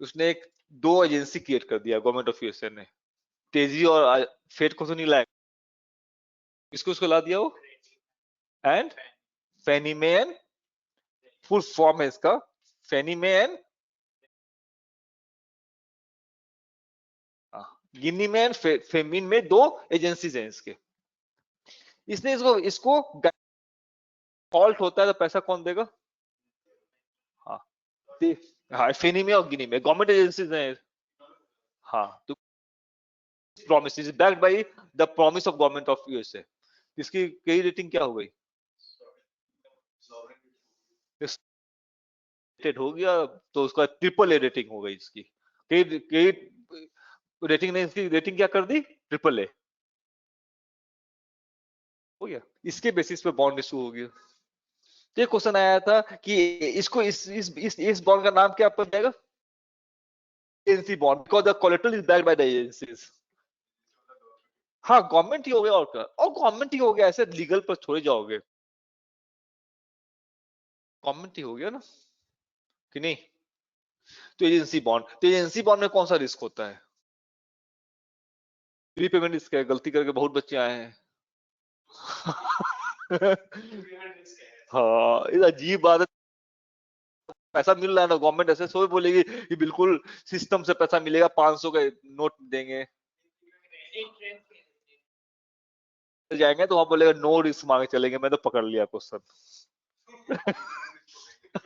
उसने एक दो एजेंसी क्रिएट कर दिया गवर्नमेंट ऑफ यूएसए ने, तेजी और फेड को तो नहीं लाया, किसको उसको ला दिया वो, एंड फैनी में एंड, फुल फॉर्म है इसका, फैनी में एंड, गिन्नी में एंड फेमिन में, दो एजेंसीज हैं इसके। इसने इसको फॉल्ट होता है तो पैसा कौन देगा? हाँ हाँ फेनी में और गिनी में गवर्नमेंट एजेंसीज हैं। हाँ तो promise is backed by the promise of government of USA. इसकी कई रेटिंग क्या हो गई? स्टेट हो गया, तो उसका ट्रिपल ए रेटिंग हो गई इसकी। कई कई रेटिंग ने इसकी रेटिंग क्या कर दी? ट्रिपल ए हो गया, इसके बेसिस पे बॉन्ड इशू हो गया। तो ये क्वेश्चन आया था कि इसको इस बॉन्ड का नाम क्या पड़ जाएगा? Agency bond, because the collateral is backed by the agencies. हाँ गवर्नमेंट ही हो गया, और क्या, और गवर्नमेंट ही हो गया, ऐसे लीगल पर छोड़े जाओगे, गवर्नमेंट ही हो गया ना कि नहीं? तो एजेंसी बॉन्ड में कौन सा रिस्क होता है? रीपेमेंट रिस्क है, गलती करके बहुत बच्चे आए हैं। हाँ ये अजीब बात है, पैसा मिल रहा है ना, गवर्नमेंट ऐसे सोच बोलेगी कि बिल्कुल सिस्टम से पैसा मिलेगा, 500 का नोट देंगे जाएंगे, तो वहां बोलेगा नो रिस्क मांगे चलेंगे, मैं तो पकड़ लिया क्वेश्चन।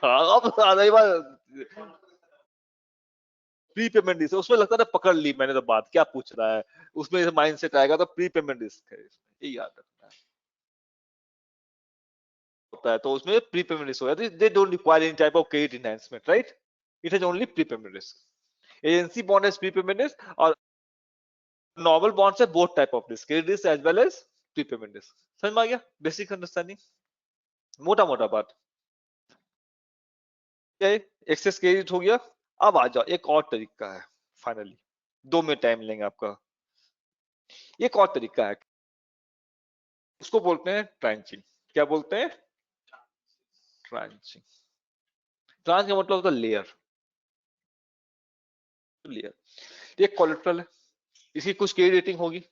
हाँ अब आ रही बात, प्री पेमेंट रिस्क, उसमें लगता है पकड़ ली मैंने तो बात, क्या पूछ रहा है, उसमें माइंड सेट आएगा तो प्री पेमेंट रिस्क है, ये याद रखना है। होता है तो उसमें प्री पेमेंट रिस्क होगा, they don't require any type of credit enhancement, right? It is only prepayment risk. Agency bond है प्री पेमेंट रिस्क, और नॉर्मल बॉन्ड से both type of risk, credit risk as well as prepayment risk. समझ में आ गया basic understanding, मोटा मोटा बात। Access credit हो गया। अब आ जाओ एक और तरीका है, फाइनली 2 मिनट टाइम लेंगे आपका। एक और तरीका है, उसको बोलते हैं ट्रांचिंग। क्या बोलते हैं? ट्रांचिंग। ट्रांच का मतलब होता है लेयर। लेयर, एक कोलेटरल है, इसकी कुछ क्रेडिट रेटिंग होगी,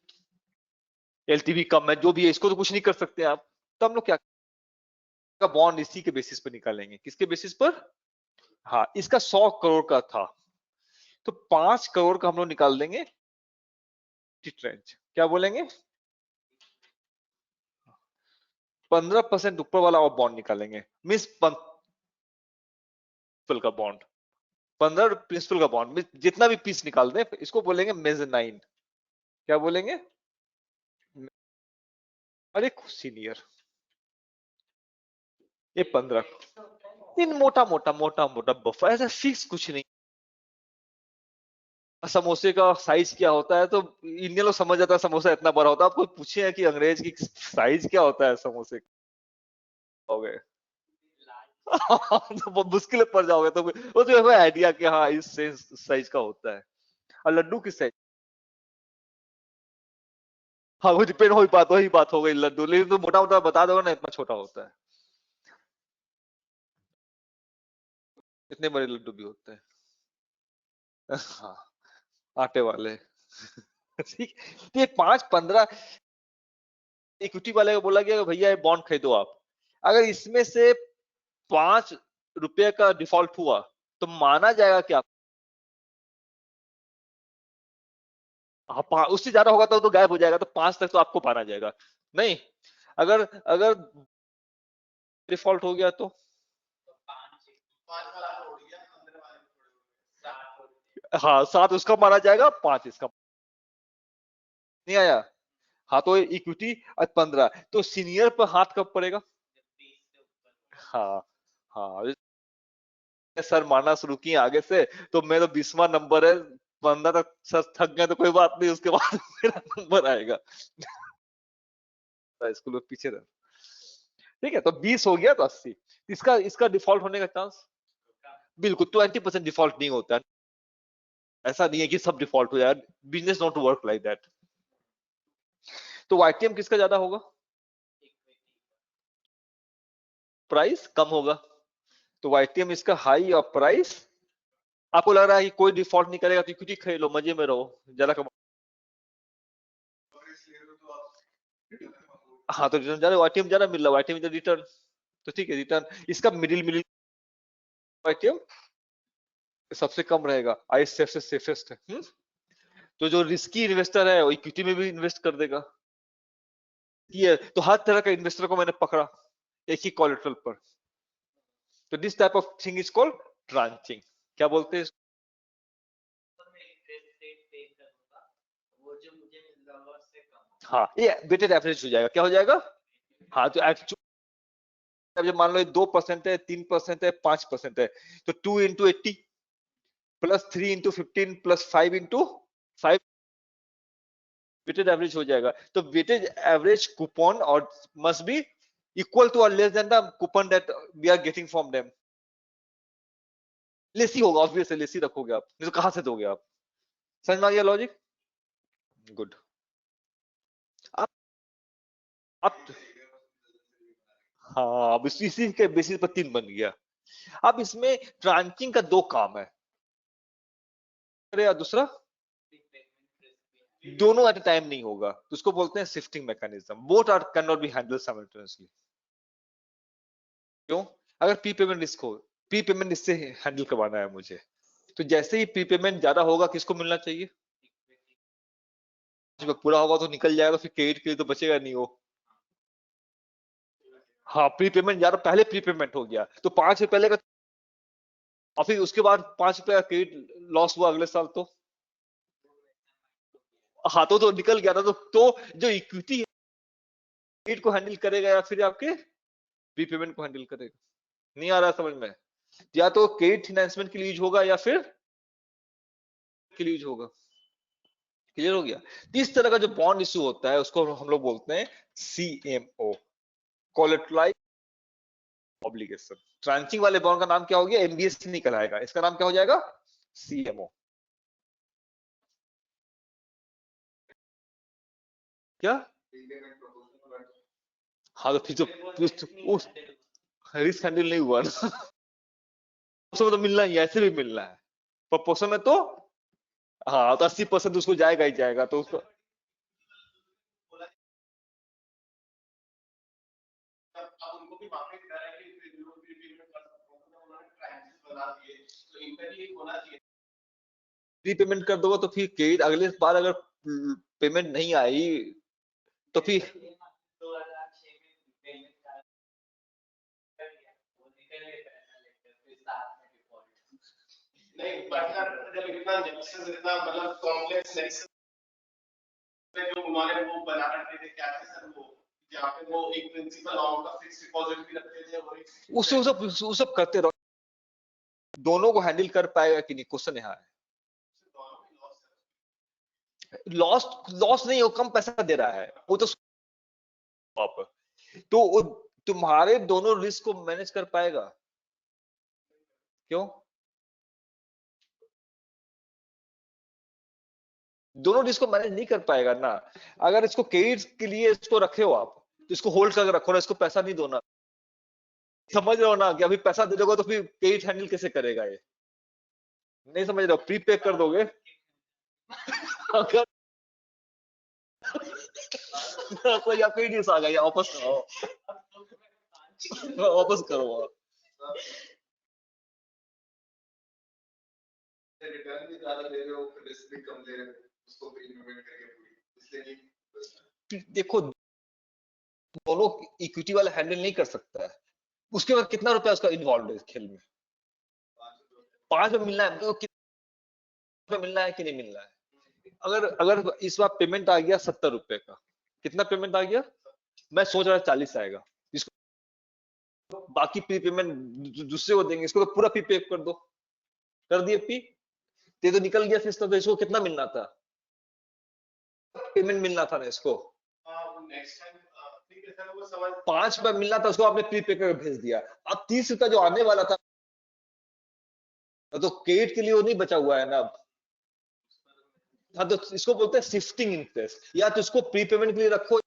एलटीवी कम है, जो भी है, इसको तो कुछ नहीं कर सकते आप। तो हम लोग क्या का बॉन्ड इसी के बेसिस पर निकालेंगे, किसके बेसिस पर? हाँ इसका 100 करोड़ का था, तो 5 करोड़ का हम लोग निकाल देंगे ट्रेंच। क्या बोलेंगे? 15% ऊपर वाला और बॉन्ड निकालेंगे, मीन्स प्रिंसिपल का बॉन्ड, 15 प्रिंसिपल का बॉन्ड, जितना भी पीस निकाल दें इसको बोलेंगे मेजनाइन। क्या बोलेंगे? अरे सीनियर, ये 15 इन मोटा मोटा मोटा मोटा बफर, ऐसा फिक्स कुछ नहीं। समोसे का साइज क्या होता है, तो इंडियन लोग समझ जाता है समोसा इतना बड़ा होता है, आपको पूछे है कि अंग्रेज की साइज क्या होता है समोसे का, हो गए। तो बहुत मुश्किल पड़ जाओगे, तो वो तो आइडिया कि हाँ इस साइज का होता है। और लड्डू किस साइज? हाँ वो डिपेंड, वही बात हो गई लड्डू, लेकिन तो मोटा मोटा बता दो ना, इतना छोटा होता है, इतने बड़े लड्डू भी होते हैं। हाँ आटे वाले। ठीक। तो ये 5-15 इक्विटी वाले को बोला गया भैया ये बॉन्ड खरीदो आप, अगर इसमें से 5 रुपए का डिफॉल्ट हुआ तो माना जाएगा क्या? हाँ उससे ज्यादा होगा तो गायब हो जाएगा, तो 5 तक तो आपको पाना जाएगा। नहीं, अगर अगर डिफॉल्ट हो गया तो हाँ 7 उसका माना जाएगा, 5 इसका। नहीं आया? हाँ तो इक्विटी 15, तो सीनियर पर हाथ कब पड़ेगा? हाँ हाँ, सर मारना शुरू किए आगे से, तो मेरा 20वां नंबर है, 15 तक सर थक गए तो कोई बात नहीं, उसके बाद मेरा नंबर आएगा। स्कूल में पीछे रह, ठीक है, तो 20 हो गया तो 80, इसका इसका डिफॉल्ट होने का चांस बिल्कुल 20% डिफॉल्ट नहीं होता है, ऐसा नहीं है कि सब डिफॉल्ट हो जाए, business not work like that. तो वाईटीएम किसका ज्यादा होगा? प्राइस कम होगा, तो वाईटीएम इसका हाई और प्राइस। आपको लग रहा है कि कोई डिफॉल्ट नहीं करेगा तो इक्विटी खरीद लो, मजे में रहो, ज्यादा कम। हाँ तो रिटर्न ज्यादा, वाईटीएम ज्यादा मिल रहा है, वाईटीएम रिटर्न, तो ठीक है रिटर्न इसका मिडिल मिडिल वाईटीएम सबसे कम रहेगा, आई सबसे सेफेस्ट है। तो जो रिस्की इन्वेस्टर है वो इक्विटी में भी इन्वेस्ट कर देगा, ये तो हर तरह का इन्वेस्टर को मैंने पकड़ा एक ही कोलेटरल पर, तो this type of thing is called tranching. क्या बोलते हैं? हाँ ये वेटेड एवरेज हो जाएगा, क्या हो जाएगा? हाँ तो अब जब मान लो 2% है, 3% है, 5% है, तो 2 into 80 plus 3 into 15 plus 5 into 5 weighted average हो जाएगा, तो वेटेड एवरेज कूपन और must be equal to or less than the coupon that we are getting from them. लेसी होगा, ऑब्वियसली लेसी रखोगे आप, नहीं तो कहां से दोगे आप? समझ में आ गया लॉजिक? गुड। अब हाँ, अब इसी के बेसिस पर 3 बन गया। अब इसमें ट्रांचिंग का 2 काम है, या दूसरा दोनों एट अ टाइम नहीं होगा, तो उसको बोलते हैं shifting mechanism. Both are cannot be handle simultaneously. क्यों? अगर प्री पेमेंट रिस्क हो, प्री पेमेंट इससे हैंडल करवाना है मुझे, तो जैसे ही प्री पेमेंट ज्यादा होगा किसको मिलना चाहिए? जब पूरा होगा तो निकल जाएगा, फिर क्रेडिट के लिए तो बचेगा नहीं वो। हाँ, प्री पेमेंट ज्यादा, पहले प्री पेमेंट हो गया तो 5 रुपए पहले का, और फिर उसके बाद 5 रुपए का क्रेडिट लॉस हुआ अगले साल, तो हाँ तो निकल गया ना। तो जो इक्विटी क्रेडिट को हैंडल करेगा या फिर आपके प्री पेमेंट को हैंडल करेगा? नहीं आ रहा समझ में? या तो क्रेडिट फाइनेंसमेंट के लिए यूज होगा या फिर के लिए यूज होगा। क्लियर हो गया? इस तरह का जो बॉन्ड इशू होता है उसको हम लोग बोलते हैं CMO, कोलेटरलाइज्ड ऑब्लिगेशन। ट्रांचिंग वाले बॉन्ड का नाम क्या हो गया? MBS निकल आएगा, इसका नाम क्या हो जाएगा? CMO। क्या? हाँ, तो फिर तो रिस्क हैंडल नहीं हुआ ना। उसमें तो मिलना ही है, ऐसे भी मिलना है प्रपोर्शन में, तो हाँ तो 80% उसको जाएगा ही जाएगा, तो उसको प्री पेमेंट कर दोगे तो फिर क्रेडिट अगले बार अगर पेमेंट नहीं आई तो फिर 2006 में पेमेंट वो निकल गए पैसा लेकर, फिर साथ में डिफॉल्ट। नहीं, पार्टनर जब इतना नेक्सस, इतना मतलब कॉम्प्लेक्स नेक्सस में जो उन्होंने वो बना रखे थे, क्या थे सर वो, जहाँ पे वो एक प्रिंसिपल अमाउंट का फिक्स डिपॉजिट भी रखते थे, और वो सब करते रहो, दोनों को हैंडल कर पाएगा कि नहीं, क्वेश्चन यहाँ है। लॉस लॉस नहीं, वो कम पैसा दे रहा है वो तो आप, तो वो तुम्हारे दोनों रिस्क को मैनेज कर पाएगा? क्यों? दोनों रिस्क को मैनेज नहीं कर पाएगा ना। अगर इसको क्रेडिट के लिए इसको रखे हो आप, तो इसको होल्ड करके रखो ना, इसको पैसा नहीं दो ना। समझ रहे हो ना कि अभी पैसा दे दोगे तो फिर क्रेडिट हैंडल कैसे करेगा ये? नहीं समझ रहे हो? प्रीपे कर दोगे अगर कोई आपको ही आ गया, वापस करो, वापस करो। रिटर्न भी ज्यादा दे रहे हो, रिस्क भी कम ले रहे हो, उसको भी इन्वेस्ट करके पूरी, इसलिए नहीं। देखो, दोनों इक्विटी वाला हैंडल नहीं कर सकता है, उसके बाद कितना रुपया उसका इन्वॉल्व है खेल में? 5 में मिलना है तो कितना मिलना है कि नहीं मिलना है? अगर अगर इस बार पेमेंट आ गया 70 रुपए का, कितना पेमेंट आ गया? मैं सोच रहा 40 आएगा, इसको बाकी प्री पेमेंट दूसरे को देंगे, इसको तो पूरा प्री पे कर दो। कर दिए पी, ये तो निकल गया सिस्टम, तो इसको कितना मिलना था? पेमेंट मिलना था ना इसको, नेक्स्ट टाइम ठीक है सर, वो समझ 5 रुपया मिलना था उसको, आपने प्री पे कर भेज दिया। अब 30 रुपया जो आने वाला था, तो क्रेडिट के लिए वो नहीं बचा हुआ है ना अब। हाँ, तो इसको बोलते हैं शिफ्टिंग इंटरेस्ट, या तो इसको प्री पेमेंट के लिए रखो।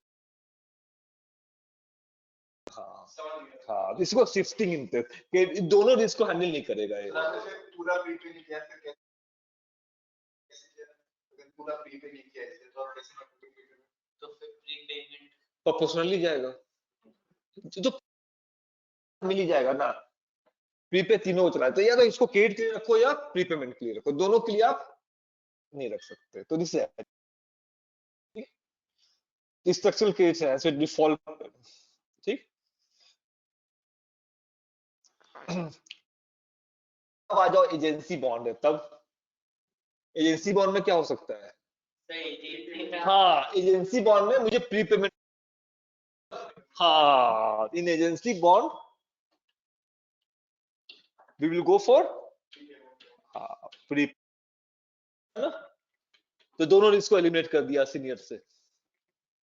हाँ हाँ, इसको शिफ्टिंग इंटरेस्ट के दोनों रिस्क को हैंडल नहीं करेगा ये। पूरा प्रीपे नहीं किया फिर कैसे किया? अगर पूरा प्रीपे नहीं किया इसे तो आप कैसे करोगे? तो फिर प्री पेमेंट प्रोपोर्शनली जाएगा, तो मिल ही जाएगा ना। प्रीपे तीनों चला है, तो या तो इसको क्रेडिट के लिए रखो या प्री पेमेंट के लिए रखो, दोनों के लिए आप नहीं रख सकते। तो दिस स्ट्रक्चरल केस है, ऐसे डिफॉल्ट। ठीक, अब आ जाओ एजेंसी बॉन्ड है, तब एजेंसी बॉन्ड में क्या हो सकता है? हाँ, एजेंसी बॉन्ड में मुझे प्री पेमेंट, हाँ, in agency bond we will go for pre, तो दोनों रिस्क को एलिमिनेट कर दिया सीनियर से,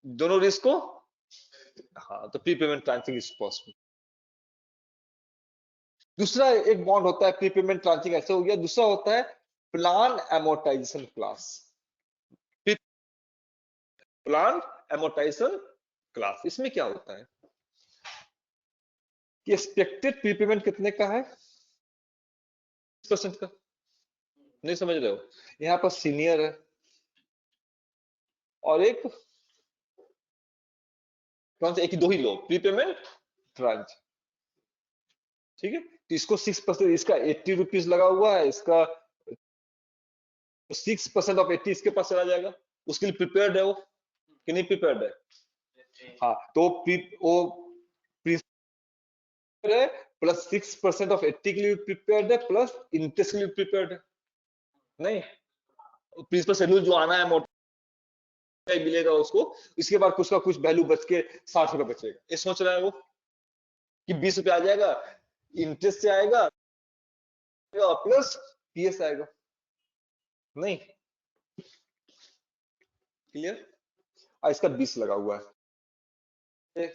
दोनों रिस्क को हाँ, तो प्रीपेमेंट ट्रांचिंग इज पॉसिबल। दूसरा एक बॉन्ड होता है प्रीपेमेंट ट्रांचिंग, ऐसे हो गया। दूसरा होता है plan amortisation class. Plan amortisation class, इसमें क्या होता है कि एक्सपेक्टेड प्रीपेमेंट कितने का है, 20% का। नहीं समझ रहे हो? यहाँ पर सीनियर है और एक कौन सा, एक ही, दो ही लो, प्रीपेमेंट ट्रांच। ठीक है, तो इसको 6%, इसका 80 रुपीज लगा हुआ है, इसका 6% ऑफ 80 इसके पास चला जाएगा। उसके लिए प्रिपेयर्ड है वो कि नहीं प्रिपेयर्ड है? हाँ, तो वो प्रिपेयर्ड है, प्लस 6% ऑफ 80 के लिए प्रिपेयर्ड है, प्लस इंटरेस्ट के लिए प्रिपेयर्ड है। नहीं, प्रिंसिपल शेड्यूल जो आना है मोटा मिलेगा उसको, इसके बाद कुछ का कुछ वैल्यू बच के 60 रुपए बचेगा। ये सोच रहा है वो कि 20 रुपए आ जाएगा, इंटरेस्ट से आएगा प्लस पीएस आएगा। नहीं, क्लियर? इसका 20 लगा हुआ है,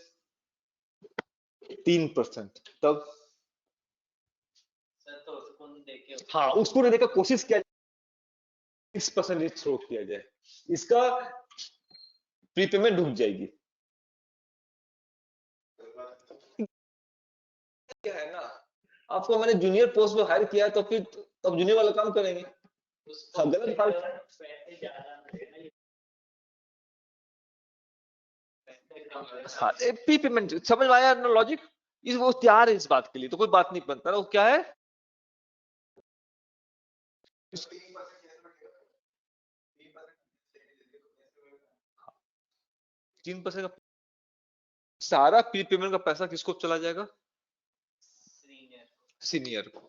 3%, तब सर तो उसको देके हाँ, उसको देने का कोशिश किया, 6% थ्रो किया जाए, इसका प्रीपेमेंट रुक जाएगी। क्या है ना, आपको मैंने जूनियर पोस्ट में हायर किया है, तो फिर अब जूनियर वाला काम करेंगे। हाँ, गलत बात। पैसे ज्यादा मिलेगा, हाँ, प्रीपेमेंट समझ में आया ना लॉजिक? इस वो तैयार है इस बात के लिए, तो कोई बात नहीं बनता ना। वो क्या है, 3% का सारा प्रीपेमेंट का पैसा किसको चला जाएगा? सीनियर को।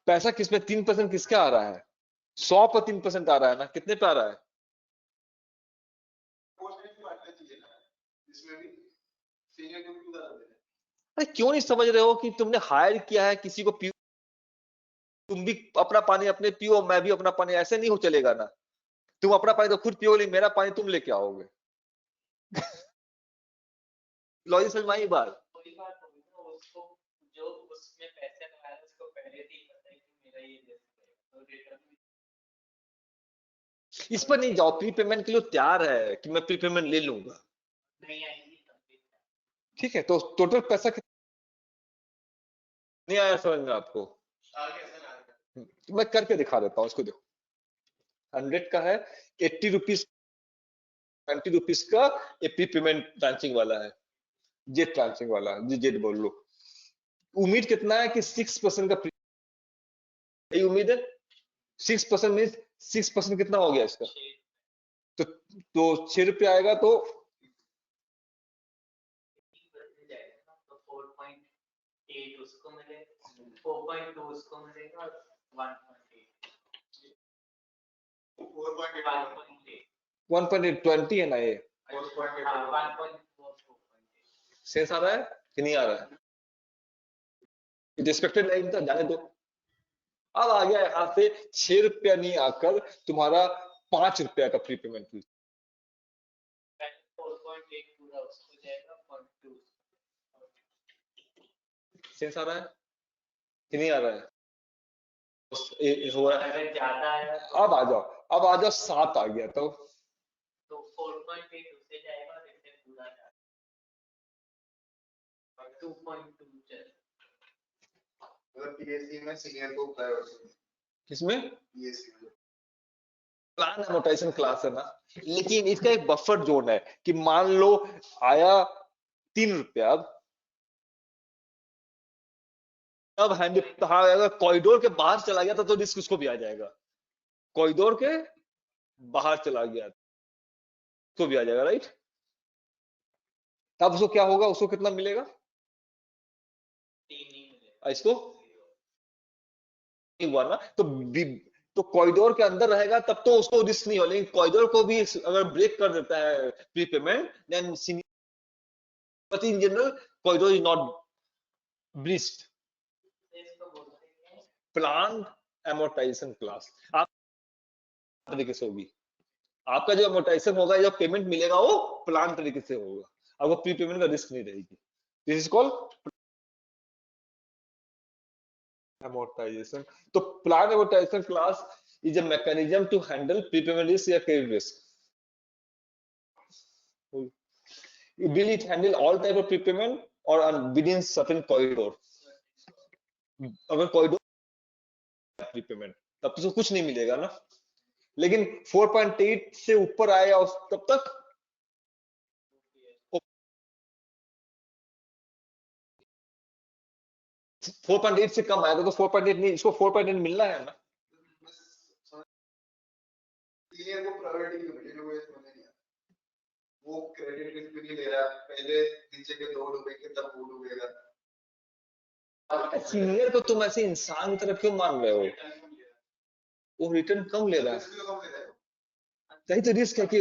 पैसा किसमें 3% किसका आ रहा है? 100 पर 3% आ रहा है ना, कितने पे आ रहा है? अरे क्यों नहीं समझ रहे हो कि तुमने हायर किया है किसी को, पियो, तुम भी अपना पानी अपने पियो, मैं भी अपना पानी, ऐसे नहीं हो चलेगा ना। तुम अपना पानी तो खुद पियोगे, मेरा पानी तुम लेके आओगे। लॉजिक समझ में आई बात? कोई बात होगी ना, उसको जो उसमें पैसे लगाया उसको पहले से ही पता है कि मेरा ये तो रिटर्न इस पर नहीं जाओ, प्री पेमेंट के लिए तैयार है कि मैं प्री पेमेंट ले लूंगा। नहीं आएगी कंप्लीट। ठीक है, तो टोटल पैसा कितना नहीं आया समझ में आपको? तो मैं करके दिखा देता हूँ, इसको देखो। 100 का है, 80 रुपीज, 20 रुपीज का ये प्री पेमेंट ट्रांचिंग वाला है, जेट ट्रांचिंग वाला, जेट बोल लो। उम्मीद कितना है कि 6% का यही उम्मीद है। 6% मीन 6% कितना हो गया इसका? तो 6 रुपये आएगा, तो 4.8 उसको मिलेगा, 4.2 उसको मिलेगा, 1.20 है ना ये? 1.4 सेंस आ रहा है कि नहीं आ रहा है? एक्सपेक्टेड नहीं था, जाने दो। अब आ गया यहाँ से 6 रुपया नहीं आकर तुम्हारा 5 रुपया का प्री पेमेंट हुई। 4.8 पूरा उसको जाएगा, 0.2 सेंस आ रहा है कि नहीं आ रहा है? हो रहा है। अगर ज्यादा आया अब आ जाओ 7 आ गया, तो 4.8 उससे जाएगा, इससे पूरा जाएगा 2.2 चल। पीएससी में सीनियर को प्रायोरिटी, किसमें? पीएससी में प्लान एमोर्टाइजेशन क्लास है ना, लेकिन इसका एक बफर जोन है कि मान लो आया 3 रुपया, अब हैंड, हाँ, अगर कॉरिडोर के बाहर चला गया तो रिस्क उसको भी आ जाएगा। कॉरिडोर के बाहर चला गया तो भी आ जाएगा, राइट? तब उसको क्या होगा, उसको कितना मिलेगा? 3 नहीं मिलेगा इसको हुआ ना, तो कॉरिडोर के अंदर रहेगा तब तो उसको रिस्क नहीं हो, लेकिन कॉरिडोर को भी अगर ब्रेक कर देता है prepayment, then but in general corridor is not breached. इसको बोलते हैं प्लान एमोर्टाइजेशन क्लास। आप तरीके से होगी। आपका जो अमोर्टाइजेशन होगा, जो पेमेंट मिलेगा वो प्लान तरीके से होगा, आपको प्री पेमेंट का रिस्क नहीं रहेगी। This is called amortization. तो plan amortization class is a mechanism to handle prepayment risk या credit risk. Will it handle all type of prepayment or within certain corridor? अगर corridor prepayment तब तो कुछ नहीं मिलेगा ना, लेकिन 4.8 से ऊपर आया तब तक 4.8 से कम आया तो 4.8 नहीं, इसको 4.8 मिलना है ना। सीनियर को प्रायोरिटी क्यों मिली, लोगों को समझ नहीं आता। वो क्रेडिट रिस्क भी नहीं ले रहा, पहले नीचे के 2 डूबेंगे तब वो डूबेगा। सीनियर को तुम ऐसे इंसान की तरह क्यों मान रहे हो? वो रिटर्न कम ले रहा है, सही तो रिस्क है कि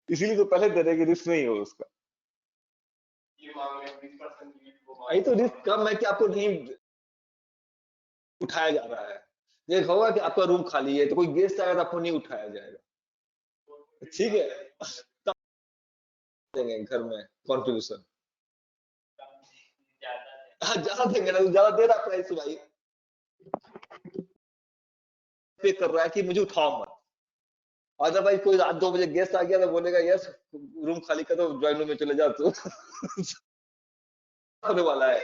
इसीलिए तो पहले दे रहे कि रिस्क नहीं हो उसका। यही तो रिस्क कम है कि आपको नहीं उठाया जा रहा है। ये होगा कि आपका रूम खाली है तो कोई गेस्ट आएगा तो आपको नहीं उठाया जाएगा, ठीक है, तब देंगे घर में कॉन्ट्रीब्यूशन। हाँ ज्यादा देंगे ना, ज्यादा दे रहा प्राइस भाई, पे कर रहा है कि मुझे उठाओ मत। अदरवाइज कोई रात 2 बजे गेस्ट आ गया तो बोलेगा यस रूम खाली कर दो, ड्राइंग रूम में चले जाओ तो होने वाला है।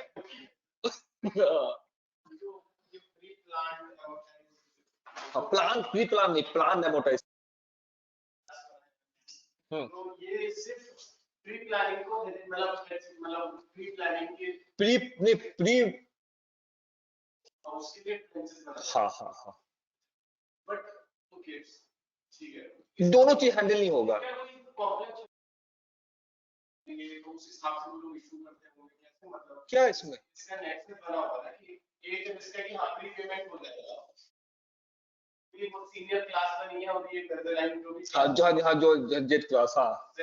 प्लान प्री प्लान नहीं, प्लान अमोर्टाइज। तो ये सिर्फ प्री प्लानिंग को मतलब प्री प्लानिंग के प्री नहीं प्री उसके लिए एक्सपेंसेस बना। हाँ हाँ हाँ, बट ओके ठीक है, दोनों चीज हैंडल नहीं होगा। कॉम्प्लेक्स ये तो उस हिसाब से लोग इशू करते होंगे, कैसे मतलब क्या इसमें इसका नेक्स्ट में बना हुआ है कि एक इसका कि हाँ प्री पेमेंट हो जाएगा, ये वो सीनियर क्लास का नहीं है और ये कर्ज लाइन जो भी हाँ जो जेड क्लास, हाँ तो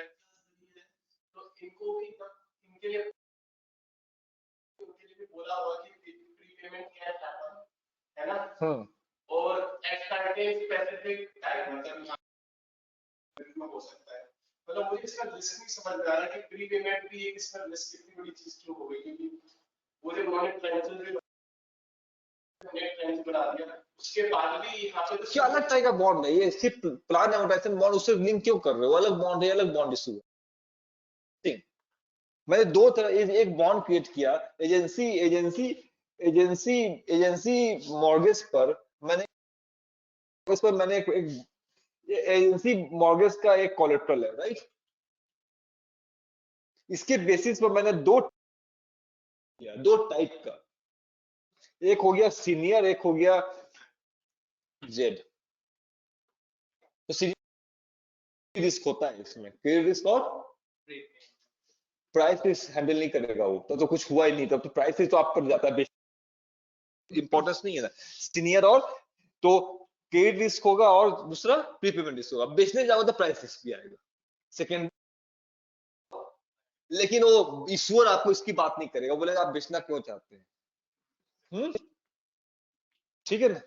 इनको भी इनके लिए भी बोला हुआ कि प्री पेमेंट क्या है ना, और एक्सट्रा स्पेसिफिक टाइम मतलब हो सकता है। मतलब मुझे इसका रिस्क नहीं समझ में आ रहा कि प्री पेमेंट भी एक इसका रिस्क इतनी बड़ी चीज क्यों हो गई, क्योंकि वो जो उन्होंने ट्रांजेक्शन बना दिया उसके बाद भी यहाँ पे क्या अलग टाइप का बॉन्ड है ये, सिर्फ प्लान अमोर्टाइजेशन बॉन्ड उससे लिंक क्यों कर रहे हो? अलग बॉन्ड है, अलग बॉन्ड इशू है। मैंने 2 तरह एक बॉन्ड क्रिएट किया, एजेंसी मॉर्गेज पर मैंने एक एजेंसी मॉर्गेज का एक कोलेटरल है, राइट। इसके बेसिस पर मैंने 2 टाइप का, एक हो गया सीनियर, एक हो गया जेड। तो सीनियर रिस्क होता है इसमें, क्रेडिट रिस्क और प्राइस रिस्क हैंडल नहीं करेगा वो, तो कुछ हुआ ही नहीं, तब तो प्राइस रिस्क तो आप पर जाता है, इंपॉर्टेंस नहीं है ना। सीनियर और तो क्रेडिट रिस्क होगा और दूसरा प्रीपेमेंट रिस्क होगा। बेचने जाओगे तो प्राइस रिस्क भी आएगा सेकंड, लेकिन वो इश्यूअर आपको इसकी बात नहीं करेगा, बोलेगा आप बेचना क्यों चाहते हैं, ठीक है ना।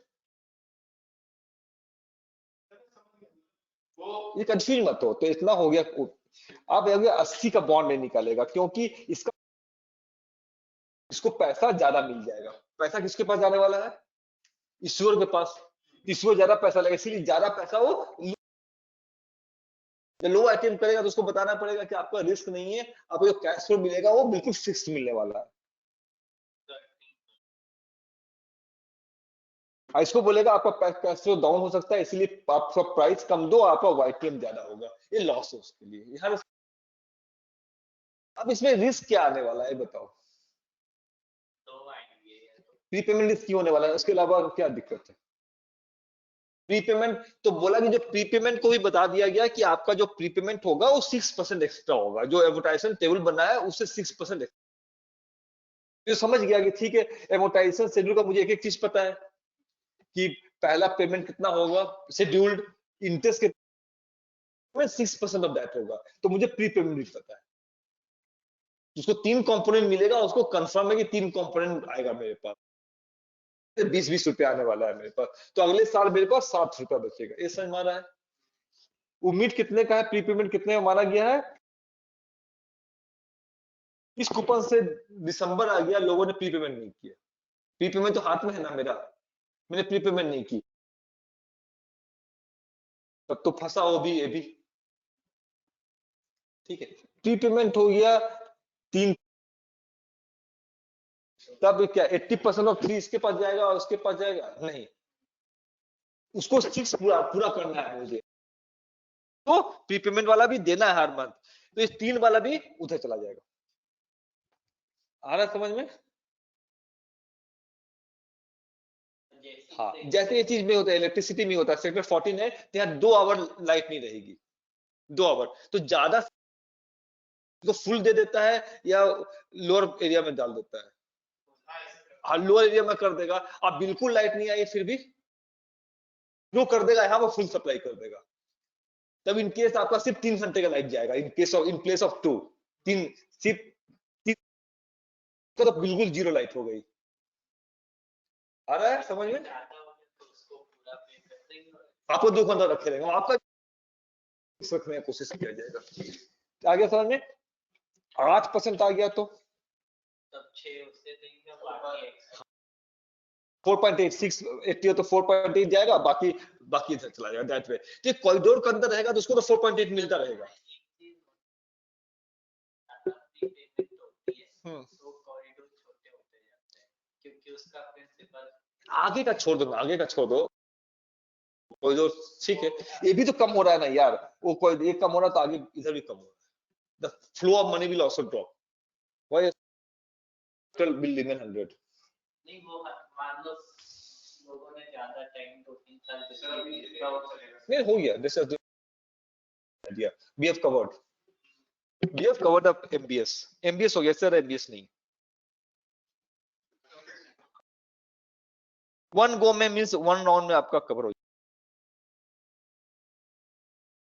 ये कंफ्यूज मत हो, तो इतना हो गया। आप 80 का बॉन्ड नहीं निकालेगा क्योंकि इसको पैसा ज्यादा मिल जाएगा। पैसा किसके पास जाने वाला है? इश्यूअर के पास। इश्यूअर ज्यादा पैसा लगेगा, इसीलिए ज्यादा पैसा वो लो अटेम्प्ट करेगा, तो उसको बताना पड़ेगा कि आपका रिस्क नहीं है, आपको जो कैश फ्लो मिलेगा वो बिल्कुल फिक्स मिलने वाला है। इसको बोलेगा आपका कैश फ्लो डाउन हो सकता है, इसलिए आपका प्राइस कम दो, आपका वाईटीएम ज्यादा होगा, ये लॉस है उसके लिए। अब इसमें रिस्क क्या आने वाला है बताओ? प्रीपेमेंट रिस्क क्यों होने वाला है? उसके अलावा क्या दिक्कत है? प्रीपेमेंट तो बोला कि जो प्रीपेमेंट को भी बता दिया गया कि आपका जो प्रीपेमेंट होगा वो 6% एक्स्ट्रा होगा, जो एमोर्टाइजेशन टेबल बना है उससे 6%। तो समझ गया कि ठीक है, एमोर्टाइजेशन शेड्यूल का मुझे एक एक चीज पता है कि पहला पेमेंट कितना होगा, शेड्यूल्ड इंटरेस्ट के 6% ऑफ दैट होगा, तो मुझे प्रीपेमेंट भी पता है। उसको 3 कंपोनेंट मिलेगा, उसको कंफर्म है कि 3 कंपोनेंट आएगा मेरे पास। 20-20 रुपया आने वाला है मेरे पास, तो अगले साल मेरे पास 7 रुपया बचेगा। ये समझ में आ रहा है? उम्मीद कितने का है, प्रीपेमेंट कितने का माना गया है? इस कूपन से दिसंबर आ गया, लोगों ने प्रीपेमेंट नहीं किया। प्रीपेमेंट तो हाथ में है ना मेरा, मैंने प्रीपेमेंट नहीं की, तब तो फंसा वो भी, ये भी। ठीक है, प्रीपेमेंट हो गया 3, तब क्या 80% ऑफ 3 इसके पास जाएगा और उसके पास जाएगा? नहीं, उसको 6 पूरा पूरा करना है मुझे, तो प्रीपेमेंट वाला भी देना है हर मंथ, तो इस 3 वाला भी उधर चला जाएगा। आ रहा समझ में? हाँ, जैसे ये चीज में होता है, इलेक्ट्रिसिटी में होता है, सेक्टर 14 है, तो यहाँ 2 आवर लाइट नहीं रहेगी, 2 आवर, तो ज्यादा तो फुल दे देता है या लोअर एरिया में डाल देता है? हाँ, लोअर एरिया में कर देगा। अब बिल्कुल लाइट नहीं आई फिर भी जो कर देगा, यहाँ वो फुल सप्लाई कर देगा। तब इन केस आपका सिर्फ 3 घंटे का लाइट जाएगा, इन प्लेस ऑफ 2, 3 सिर्फ 3, तो बिल्कुल 0 लाइट हो गई। आ रहा है समझ में? आपको 2 घंटा रखे रहेंगे, आपका रखने की कोशिश किया जाएगा। आ गया समझ में? 8% आ गया तो तब 6 उससे देंगे, बाकी 4.86 80 हो तो 4.8 जाएगा, बाकी इधर चला जाएगा दैट वे। तो कॉरिडोर के अंदर रहेगा तो उसको तो 4.8 मिलता रहेगा। तो कॉरिडोर छोटे होते जाते हैं, क्योंकि उसका प्रिंसिपल आगे का छोड़ दो, आगे का छोड़ दो, कॉरिडोर ठीक है, ये भी तो कम हो रहा है ना यार, वो कोई एक कम हो रहा तो आगे इधर भी कम हो रहा है। The flow of money will also drop, why will remain 100। नहीं, वो मान लो लोगों ने ज्यादा टाइम 2-3 साल नहीं हो गया, this is idea we have covered up MBS हो गया सर, MBS नहीं, 1 go में मींस 1 राउंड में आपका कवर हो